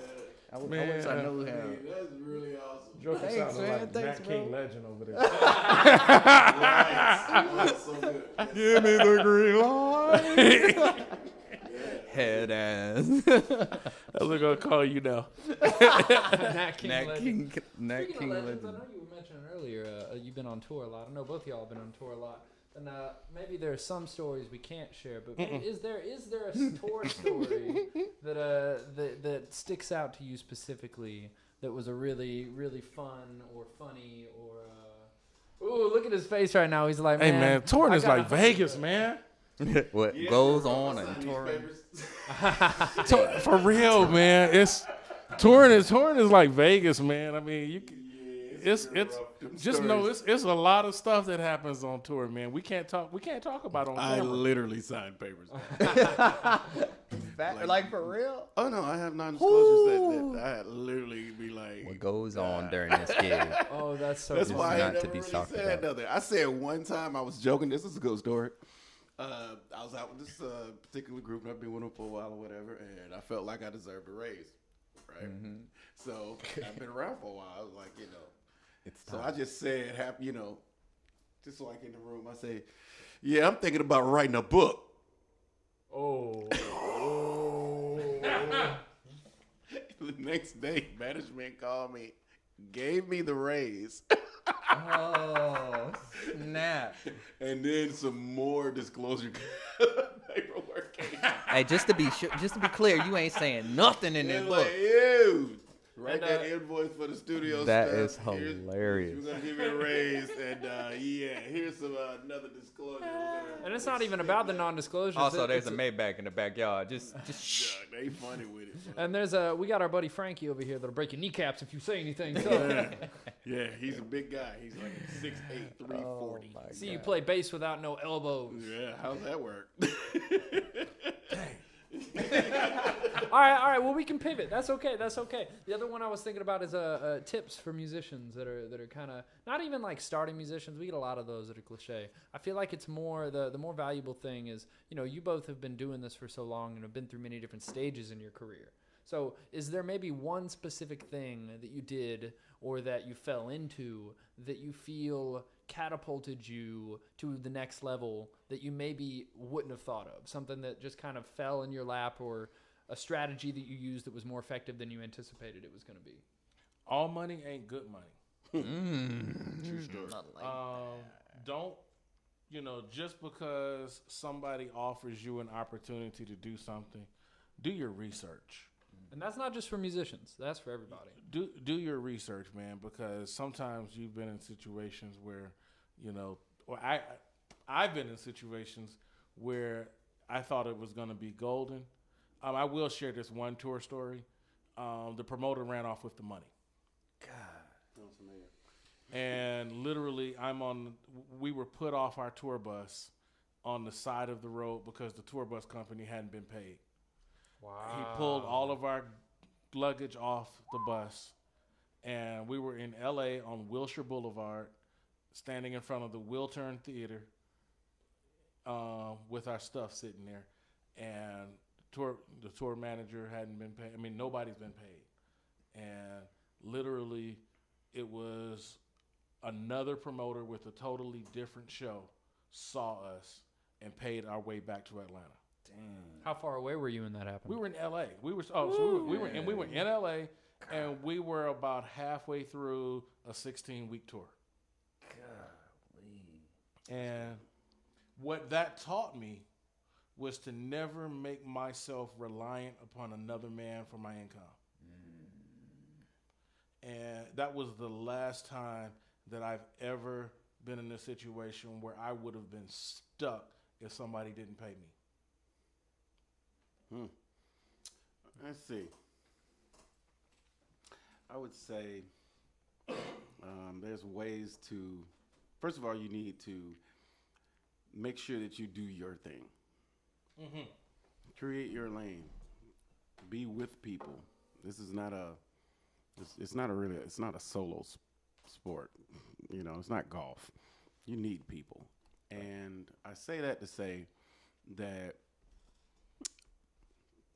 I wish I knew him. That's really awesome. Joker Thanks, sounded man. like Thanks, Nat bro. King Legend over there. That's so good. Give me the green light. Head ass. That's what I'm gonna call you now. Nat King Nat legend. King. Nat Speaking King of legends, I legend. know you were mentioning earlier you've been on tour a lot. I know both of y'all have been on tour a lot. And maybe there are some stories we can't share, but is there a tour story that sticks out to you specifically that was a really, really fun or funny or ooh, look at his face right now. He's like, Hey, man, man, touring I is gotta like Vegas, man. What goes on and touring. For real, man. Touring is like Vegas, man. I mean, it's just know it's a lot of stuff that happens on tour, man. We can't talk about on I camera. literally signed papers. Like for real? Oh no, I have non-disclosures that I literally be like. What goes on during this gig? Oh, that's so. That's cool. why I not never to be really talked said about. nothing. I said one time I was joking. This is a good story. I was out with this particular group, and I've been with them for a while or whatever, and I felt like I deserved a raise, right? Mm-hmm. So I've been around for a while. I was like, It's so I just said, just like in the room, I say, yeah, I'm thinking about writing a book. Oh. The next day, management called me, gave me the raise. Oh, snap. And then some more disclosure paperwork came. Hey, just to be clear, you ain't saying nothing in this They're book. like, ew. Write that invoice for the studio That stuff. is hilarious. We're gonna give you a raise, and here's some another disclosure. And it's not even about the non-disclosure. Also, there's a Maybach in the backyard. Just Yeah, they funny with it. And we got our buddy Frankie over here that'll break your kneecaps if you say anything. So. Yeah, he's a big guy. He's like 6'8", 340. See you play bass without no elbows. Yeah, how's that work? All right. Well, we can pivot. That's okay. The other one I was thinking about is tips for musicians that are kind of not even like starting musicians. We get a lot of those that are cliche. I feel like it's more the more valuable thing is, you both have been doing this for so long and have been through many different stages in your career. So is there maybe one specific thing that you did or that you fell into that you feel catapulted you to the next level that you maybe wouldn't have thought of? Something that just kind of fell in your lap, or a strategy that you used that was more effective than you anticipated it was going to be? All money ain't good money. True story. Don't, just because somebody offers you an opportunity to do something, do your research. And that's not just for musicians. That's for everybody. Do your research, man, because sometimes you've been in situations where, or I've been in situations where I thought it was going to be golden. I will share this one tour story. The promoter ran off with the money. And literally, we were put off our tour bus on the side of the road because the tour bus company hadn't been paid. Wow. He pulled all of our luggage off the bus, and we were in L.A. on Wilshire Boulevard, standing in front of the Wiltern Theater with our stuff sitting there. And the tour manager hadn't been paid. I mean, nobody's been paid. And literally, it was another promoter with a totally different show saw us and paid our way back to Atlanta. How far away were you when that happened? We were in L.A. We were in L.A. and we were about halfway through a 16-week tour. Golly. And what that taught me was to never make myself reliant upon another man for my income. And that was the last time that I've ever been in a situation where I would have been stuck if somebody didn't pay me. Let's see. I would say there's ways to, first of all, you need to make sure that you do your thing. Mm-hmm. Create your lane. Be with people. This is not it's not a solo sport. It's not golf. You need people. And I say that to say that,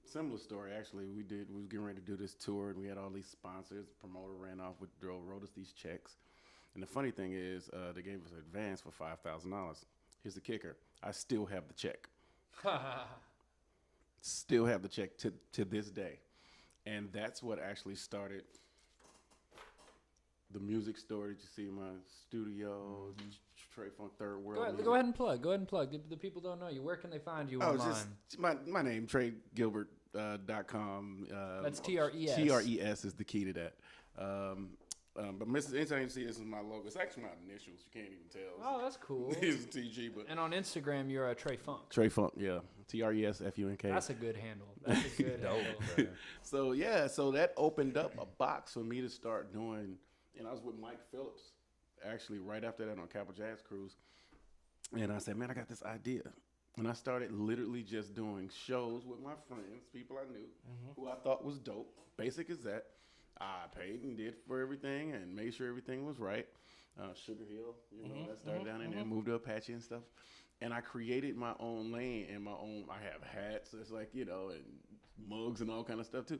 similar story, actually. We was getting ready to do this tour, and we had all these sponsors. The promoter ran off with wrote us these checks. And the funny thing is, they gave us an advance for $5,000. Here's the kicker. I still have the check. Still have the check to this day. And that's what actually started the music store that you see in my studio, Trey Funk Third World. Go ahead and plug. The people don't know you. Where can they find you online? Just my name, TreyGilbert.com. That's TRES. TRES is the key to that. But anytime you see this is my logo, it's actually my initials. You can't even tell. Oh, that's cool. It's TG, but And on Instagram, you're Trey Funk. Trey Funk, yeah, TRESFUNK. That's a good handle. That's a good handle. So that opened up a box for me to start doing. And I was with Mike Phillips, actually, right after that on Capital Jazz Cruise. And I said, man, I got this idea. And I started literally just doing shows with my friends, people I knew, who I thought was dope. Basic as that. I paid and did for everything and made sure everything was right. Sugar Hill, that started down in there, moved to Apache and stuff. And I created my own lane and I have hats, it's like, and mugs and all kind of stuff too.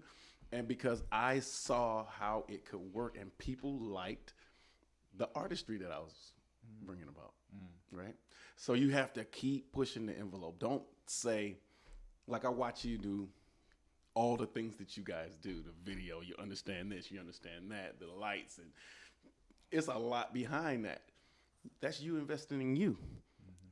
And because I saw how it could work and people liked the artistry that I was bringing about, right? So you have to keep pushing the envelope. Don't say, like I watch you do all the things that you guys do, the video, you understand this, you understand that, the lights, and it's a lot behind that. That's you investing in you,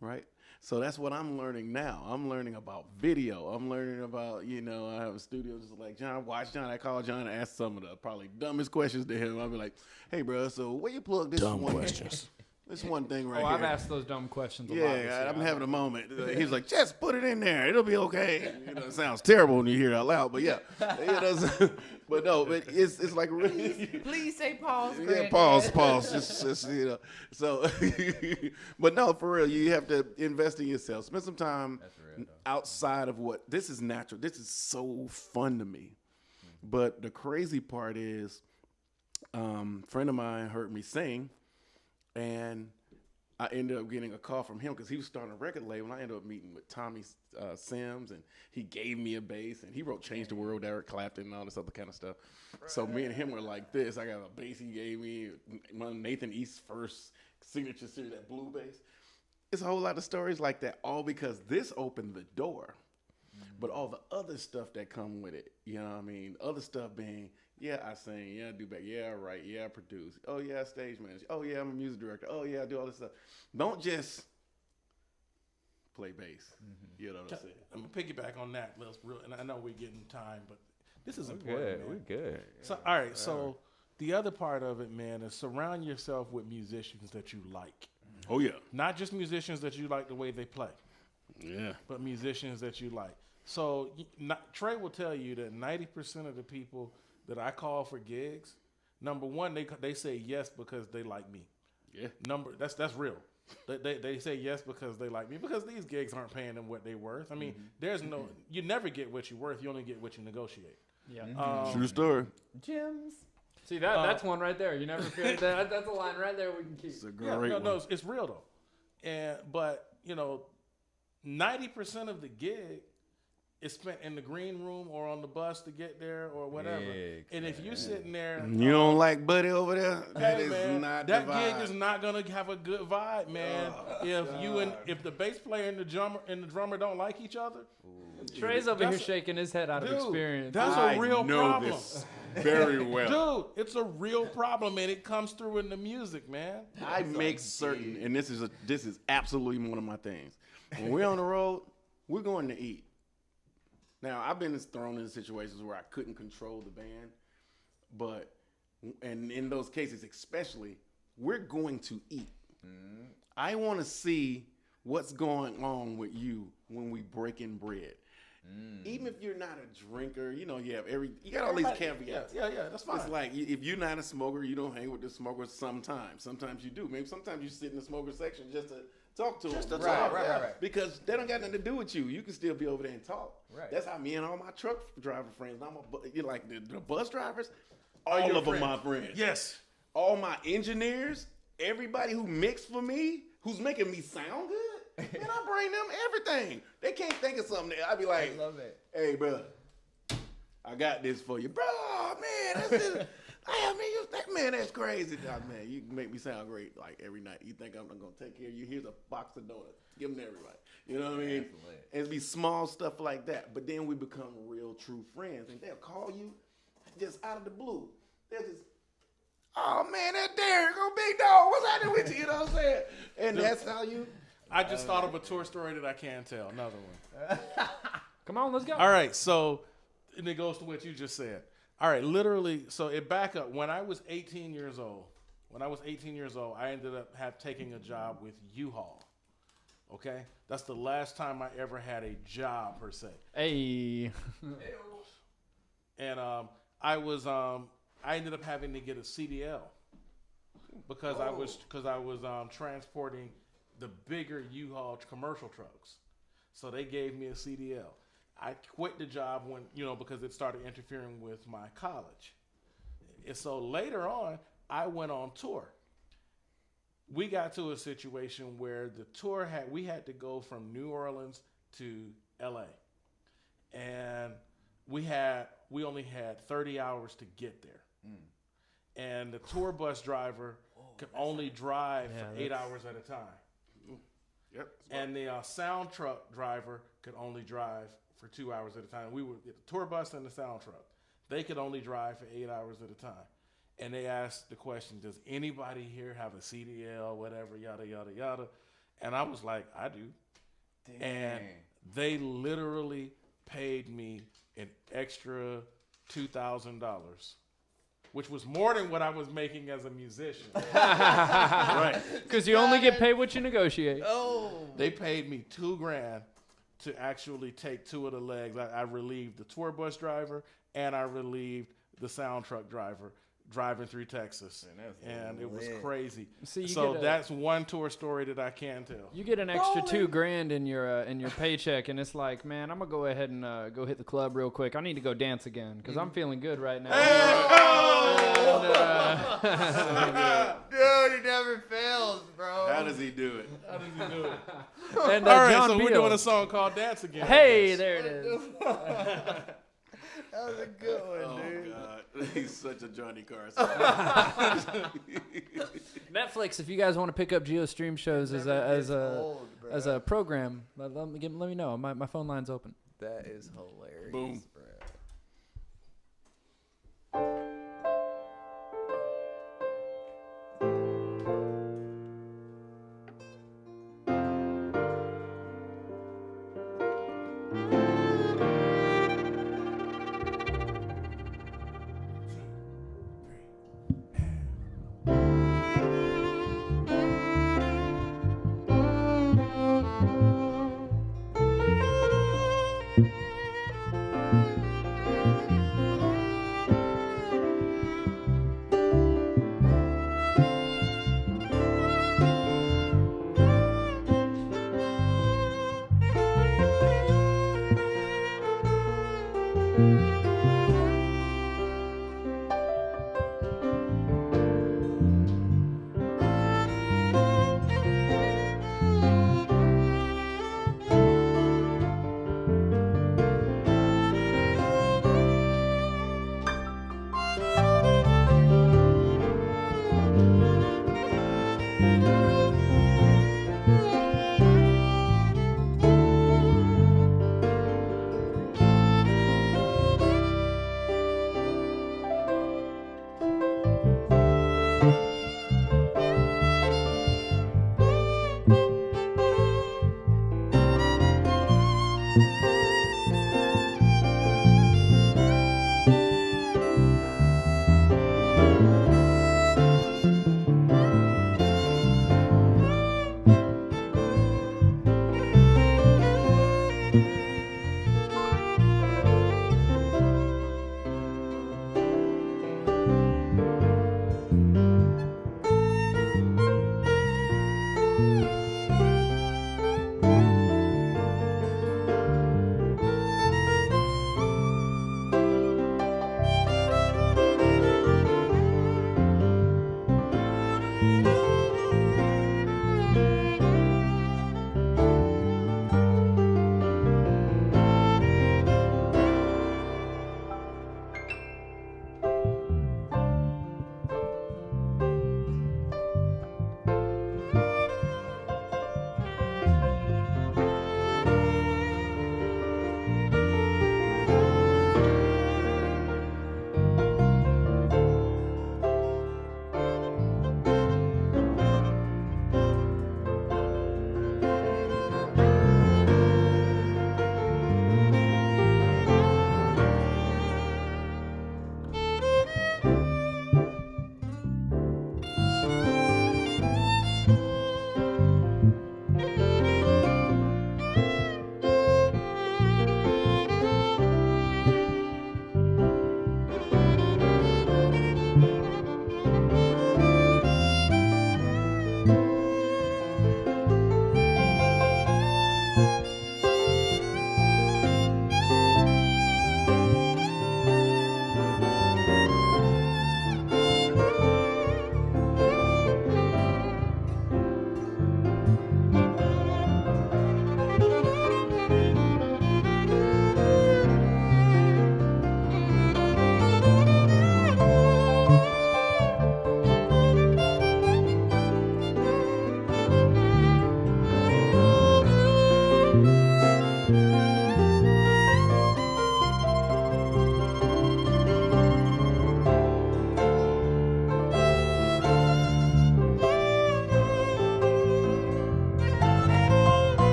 right? So that's what I'm learning now. I'm learning about video. I'm learning about, I have a studio just like John. Watch John. I call John and ask some of the probably dumbest questions to him. I'll be like, hey, bro, so where you plug this Dumb one? questions. This one thing right Oh, here. I've asked those dumb questions a lot. Yeah, I'm having a moment. He's like, just put it in there. It'll be okay. It sounds terrible when you hear it out loud, but yeah. But no, but it's like really. Please say pause. Yeah, pause. Just So, but no, for real, you have to invest in yourself. Spend some time outside of what this is natural. This is so fun to me. But the crazy part is, a friend of mine heard me sing. And I ended up getting a call from him because he was starting a record label. And I ended up meeting with Tommy Sims, and he gave me a bass, and he wrote "Change the World," Eric Clapton, and all this other kind of stuff. So me and him were like this. I got a bass he gave me, Nathan East's first signature series, that blue bass. It's a whole lot of stories like that, all because this opened the door. But all the other stuff that come with it, other stuff being, yeah, I sing, yeah, I do back, yeah, I write, yeah, I produce, oh, yeah, I stage manage, oh, yeah, I'm a music director, oh, yeah, I do all this stuff. Don't just play bass. You know what I'm saying? I'm going to piggyback on that. And I know we're getting time, but this is important, man. We're good. So, all right, so the other part of it, man, is surround yourself with musicians that you like. Oh, yeah. Not just musicians that you like the way they play. Yeah. But musicians that you like. So Trey will tell you that 90% of the people that I call for gigs, number one, they say yes because they like me. Yeah. That's real. They say yes because they like me, because these gigs aren't paying them what they're worth. I mean, you never get what you're worth. You only get what you negotiate. Yeah. True story. Gems. See, that's one right there. You never figured that. That's a line right there we can keep. It's a great one. No, it's real though. But 90% of the gig is spent in the green room or on the bus to get there or whatever. And if you're sitting there, You don't like Buddy over there? That hey, is man, not that the vibe. gig is not gonna have a good vibe, man. If the bass player and the drummer don't like each other, Trey's over here shaking his head out of experience. That's I a real know problem. this very well. Dude, it's a real problem, and it comes through in the music, man. I make certain, and this is absolutely one of my things. When we're on the road, we're going to eat. Now, I've been thrown in situations where I couldn't control the band, and in those cases especially, we're going to eat. I want to see what's going on with you when we breaking bread. Even if you're not a drinker, you got all these caveats. Yeah, that's fine. It's like, if you're not a smoker, you don't hang with the smokers sometimes. Sometimes you do. Maybe sometimes you sit in the smoker section just to talk to them. Right. Because they don't got nothing to do with you. You can still be over there and talk. Right. That's how me and all my truck driver friends, you're like the bus drivers, all of them my friends. Yes. All my engineers, everybody who mixed for me, who's making me sound good, man, I bring them everything. They can't think of something. I be like, I love it. hey, bro, I got this for you. Bro, man, that's it. Man, that's crazy. Man, you make me sound great like every night. You think I'm going to take care of you? Here's a box of donuts. Give them to everybody. You know what I mean? And it'd be small stuff like that. But then we become real, true friends. And they'll call you just out of the blue. They'll just, oh, man, that You know what I'm saying? And that's how you. I just thought of a tour story that I can tell. Another one. Come on, let's go. All right, so and it goes to what you just said. All right, literally, so it back up. When I was 18 years old, I ended up taking a job with U-Haul. Okay, that's the last time I ever had a job per se. Hey. And I ended up having to get a CDL because I was transporting the bigger U-Haul commercial trucks. So they gave me a CDL. I quit the job because it started interfering with my college. And so later on, I went on tour. We got to a situation where the tour we had to go from New Orleans to LA. And we only had 30 hours to get there. And the tour bus driver could only drive for 8 hours at a time. Yep. And the sound truck driver could only drive for 2 hours at a time. We were the tour bus and the sound truck. They could only drive for 8 hours at a time. And they asked the question, does anybody here have a CDL, whatever, yada, yada, yada? And I was like, I do. Dang. And they literally paid me an extra $2,000, which was more than what I was making as a musician. Right. Because you only get paid what you negotiate. Oh. They paid me $2,000 to actually take two of the legs. I relieved the tour bus driver and I relieved the sound truck driver driving through Texas. And it was crazy. See, so that's one tour story that I can tell. You get an extra $2,000 in your paycheck, and it's like, man, I'm gonna go ahead and go hit the club real quick. I need to go dance again because I'm feeling good right now. Dude, he never fails, bro. How does he do it? And, All right, John so we're Beal. doing a song called Dance Again. Hey, there it is. That was a good one, Oh, dude. God. He's such a Johnny Carson. Netflix, if you guys want to pick up Gio Stream Shows as old, bro. a program, let me know. My phone line's open. That is hilarious. Boom. Bro.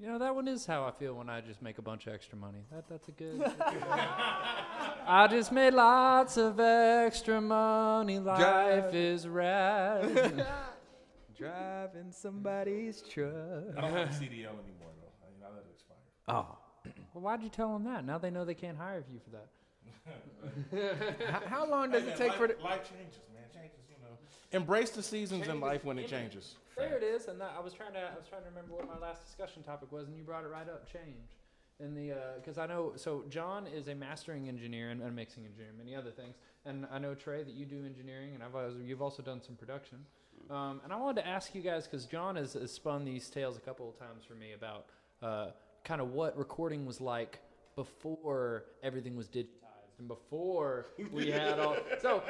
You know, that one is how I feel when I just make a bunch of extra money. That's a good. I just made lots of extra money. Life is rad. Driving somebody's truck. I don't have a CDL anymore, though. I let it expire. Oh. Well, why'd you tell them that? Now they know they can't hire you for that. How long does it take for the... Life changes, man. Changes, you know. Embrace the seasons in life when it changes. There it is, and I was trying to remember what my last discussion topic was, and you brought it right up. Change, in the because I know John is a mastering engineer and mixing engineer, and many other things, and I know Trey that you do engineering, and you've also done some production, and I wanted to ask you guys because John has spun these tales a couple of times for me about kind of what recording was like before everything was digitized. And before we had all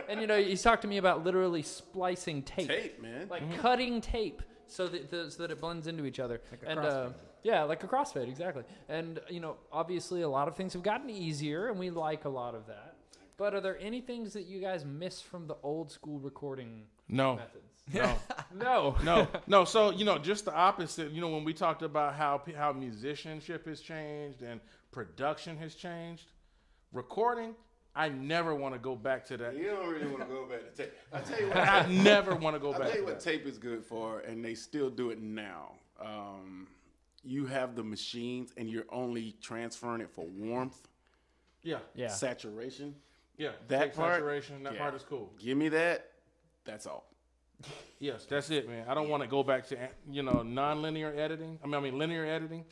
and you know he's talked to me about literally splicing tape, man, like cutting tape so that it blends into each other, like a crossfade. Yeah, like a crossfade, exactly. And you know, obviously a lot of things have gotten easier, and we like a lot of that. But are there any things that you guys miss from the old school recording methods? No. So you know, just the opposite. You know, when we talked about how musicianship has changed and production has changed. Recording, I never want to go back to that. You don't really want to go back to tape. I tell you what, I never want to go back to that. I tell you what tape is good for, and they still do it now. You have the machines, and you're only transferring it for warmth, Yeah. saturation. Yeah, That part, saturation, that part is cool. Give me that. That's all. Yes, that's it, man. I don't want to go back to non-linear editing. I mean linear editing.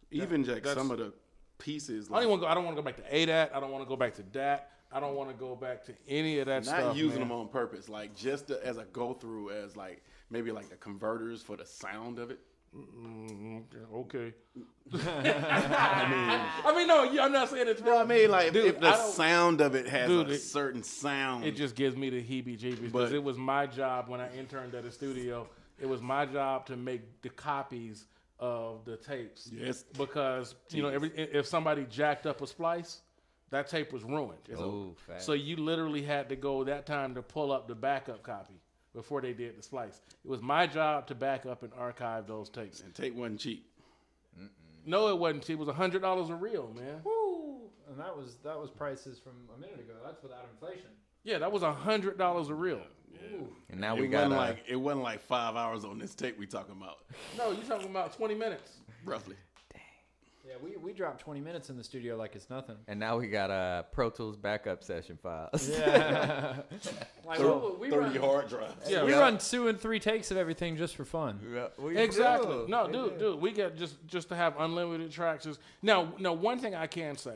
Even some of the pieces. I don't want to go back to ADAT. I don't want to go back to DAT. I don't want to go back to any of that stuff. Not using them on purpose, like just as a go through, as like maybe like the converters for the sound of it. Okay. I mean, no, I'm not saying it's wrong. No, I mean, like, dude, if the sound of it has a it, certain sound. It just gives me the heebie-jeebies because it was my job when I interned at a studio. It was my job to make the copies of the tapes. Yes. Because, you know, if somebody jacked up a splice, that tape was ruined. So you literally had to go that time to pull up the backup copy before they did the splice. It was my job to back up and archive those tapes. And tape wasn't cheap. No, it wasn't cheap. It was $100 a reel, man. Woo! And that was prices from a minute ago. That's without inflation. Yeah, that was $100 a reel. Yeah. And now it wasn't like 5 hours on this tape we talking about. No, you're talking about 20 minutes. Roughly. Yeah, we dropped 20 minutes in the studio like it's nothing. And now we got Pro Tools backup session files. Yeah. Like, 30 hard drives. Yeah, we run 2 and 3 takes of everything just for fun. Exactly. No, dude, we get just to have unlimited tracks. Now, one thing I can say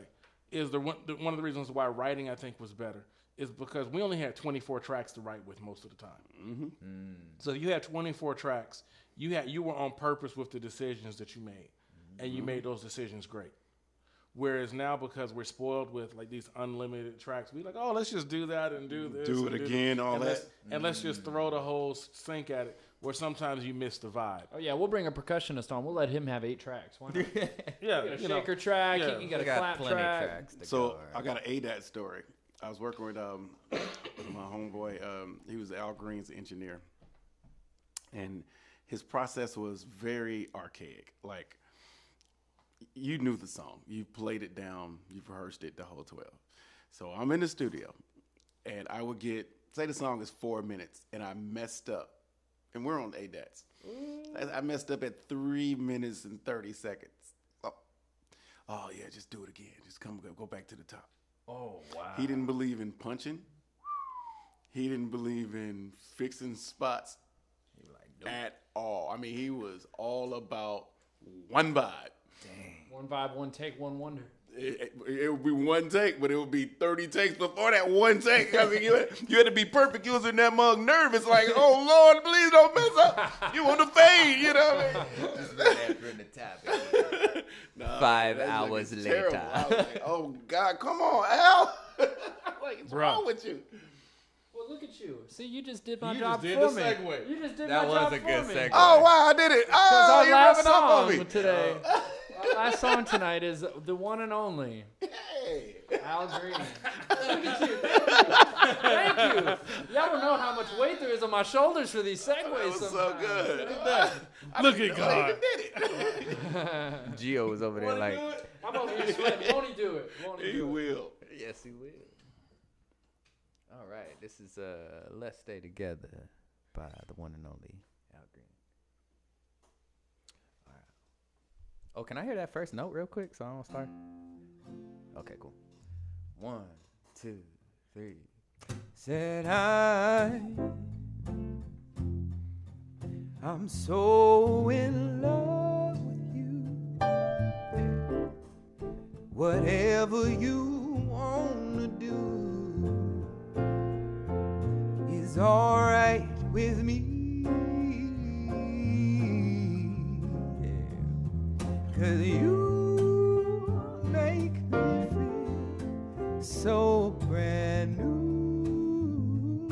is one of the reasons why writing I think was better is because we only had 24 tracks to write with most of the time. Mm-hmm. So you had 24 tracks. You were on purpose with the decisions that you made. And you made those decisions great. Whereas now, because we're spoiled with like these unlimited tracks, we like, oh, let's just do that and do this. Do it again, all that. And let's just throw the whole sink at it, where sometimes you miss the vibe. Oh, yeah, we'll bring a percussionist on. We'll let him have 8 tracks. Why not? Yeah. You get a shaker track. Yeah. You can get a clap track. So I got an ADAT story. I was working with my homeboy. He was Al Green's engineer. And his process was very archaic. Like, you knew the song. You played it down. You've rehearsed it the whole 12. So I'm in the studio, and I would say the song is 4 minutes, and I messed up. And we're on ADATs. I messed up at 3 minutes and 30 seconds. Oh yeah, just do it again. Just go back to the top. Oh, wow. He didn't believe in punching. He didn't believe in fixing spots at all. I mean, he was all about one vibe. Dang. One vibe, one take, one wonder. It would be one take, but it would be 30 takes before that one take. I mean, you had to be perfect. You was in that mug nervous, like, oh, Lord, please don't mess up. You want to fade, you know what I mean? Just right after in the topic. 5 hours later. Terrible. I was like, oh, God, come on, Al. What's wrong with you? Well, look at you. See, you just did my You job just did for the me. segue. You just did That my was job a good for me. segue. Oh, wow, I did it. Because Oh, our you're last rubbing off on song me. today, our last song tonight is the one and only. Hey. Al Green. Look at you. Thank you. Y'all don't know how much weight there is on my shoulders for these segues. That was so sometimes. good. Look at that. Look at God. Gio was over there like, I'm over here sweating. Won't he do it? Won't he He do it? will. yes, he will. All right, this is "Let's Stay Together" by the one and only Al Green. All right. Oh, can I hear that first note real quick so I don't start? Okay, cool. 1, 2, 3. Said I'm so in love with you. Whatever you wanna do is alright with me. 'Cause you make me feel so brand new.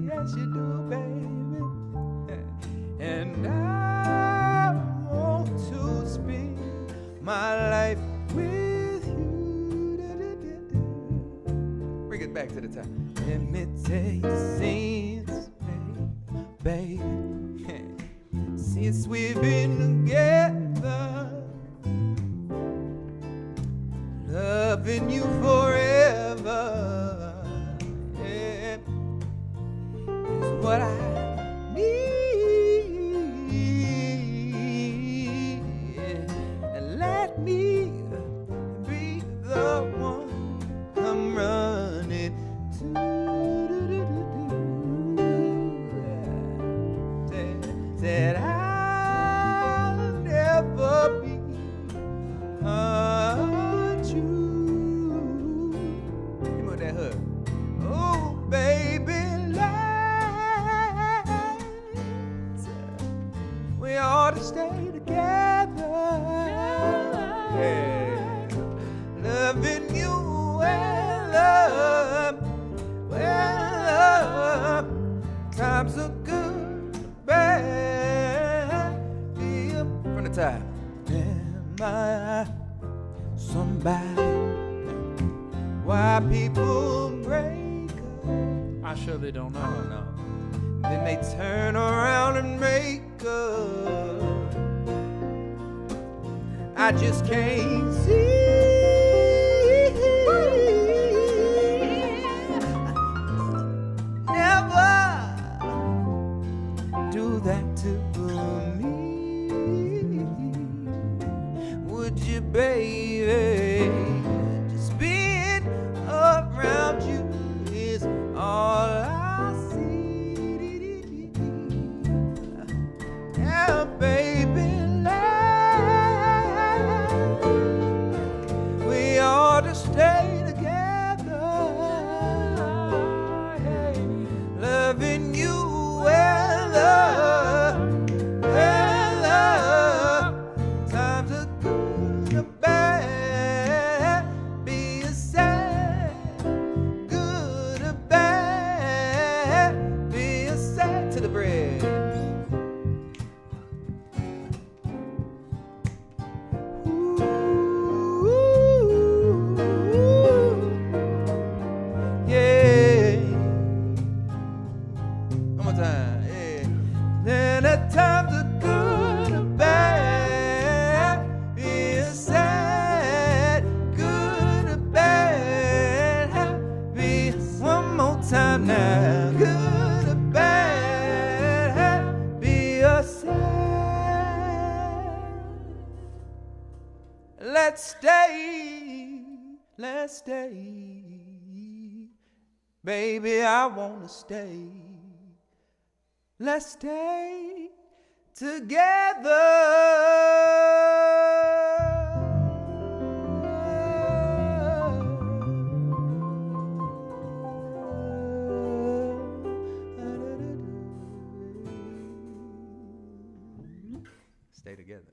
Yes, you do, baby. And I want to spend my life with you. Bring it back to the top. Let me tell you since, baby, since we've been together, loving you forever, yeah, is what I need. And let me be the one I'm running to. Said I'll never be untrue. Give me that hook. Oh, baby, let's we ought to stay together. Yeah. Loving you well, times are good, bad. From the top. Am I somebody? Why people break up? I surely don't know. I don't know. Then they turn around and make up. I just can't see. Never do that to me. Would you, baby? Just being around you is all I see. Yeah, baby, we ought to stay together. Loving you well, times are good or bad, be it sad, good or bad, be it sad To the bridge. Yeah. One more time. Yeah. Then at times are good or bad, is sad, good or bad, happy. One more time now, good or bad, happy or sad. Let's stay, baby, I wanna stay. Let's stay together. Stay together.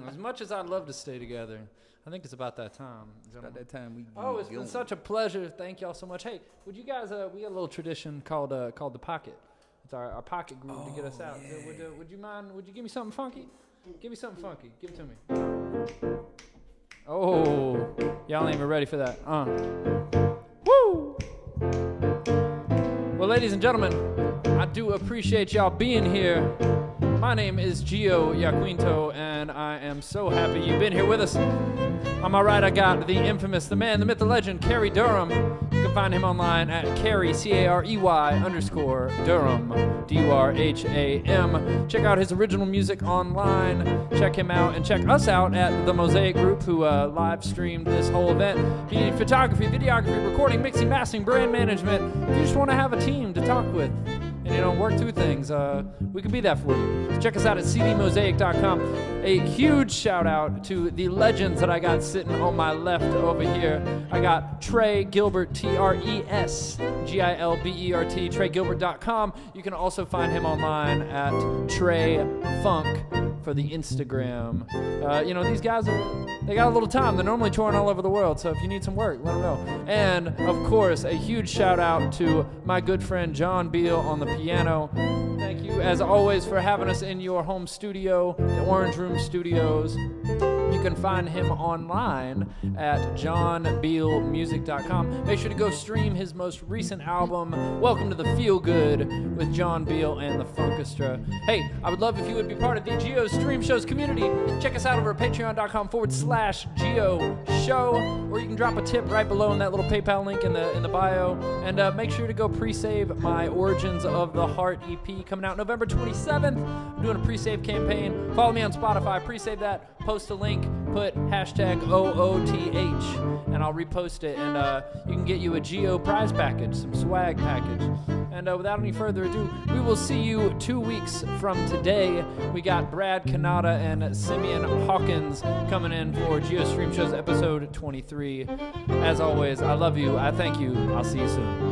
As much as I'd love to stay together, I think it's about that time. About that time we. Oh, it's been such a pleasure. Thank y'all so much. Hey, would you guys? We got a little tradition called the pocket. It's our pocket group to get us out. Would you mind? Would you give me something funky? Give me something funky. Give it to me. Oh, Y'all ain't even ready for that. Woo! Well, ladies and gentlemen, I do appreciate y'all being here. My name is Gio Yaquinto, and I am so happy you've been here with us. On my right, I got the infamous, the man, the myth, the legend, Carey Durham. You can find him online at Carey, Carey_Durham, Durham. Check out his original music online. Check him out and check us out at the Mosaic Group, who live streamed this whole event. If you need photography, videography, recording, mixing, mastering, brand management, if you just want to have a team to talk with, and work through things, we can be that for you. So check us out at cdmosaic.com. A huge shout out to the legends that I got sitting on my left over here. I got Trey Gilbert, TresGilbert, TreyGilbert.com. You can also find him online at Trey Funk for the Instagram. These guys they got a little time. They're normally touring all over the world, so if you need some work, let them know. And of course, a huge shout out to my good friend John Beal on the piano. Thank you as always for having us in your home studio, the Orange Room Studios. You can find him online at johnbealmusic.com. Make sure to go stream his most recent album, Welcome to the Feel Good, with John Beal and the Funkestra. Hey, I would love if you would be part of the Gio Stream Shows community. Check us out over at patreon.com/Gio Show, or you can drop a tip right below in that little PayPal link in the bio. And make sure to go pre-save my Origins of the Heart EP coming out November 27th. I'm doing a pre-save campaign. Follow me on Spotify, pre-save that, post a link, put #OOTH, and I'll repost it, and you can get you a Gio prize package, some swag package. And without any further ado, we will see you 2 weeks from today. We got Brad Kanata and Simeon Hawkins coming in for Gio Stream Shows episode 23. As always, I love you. I thank you. I'll see you soon.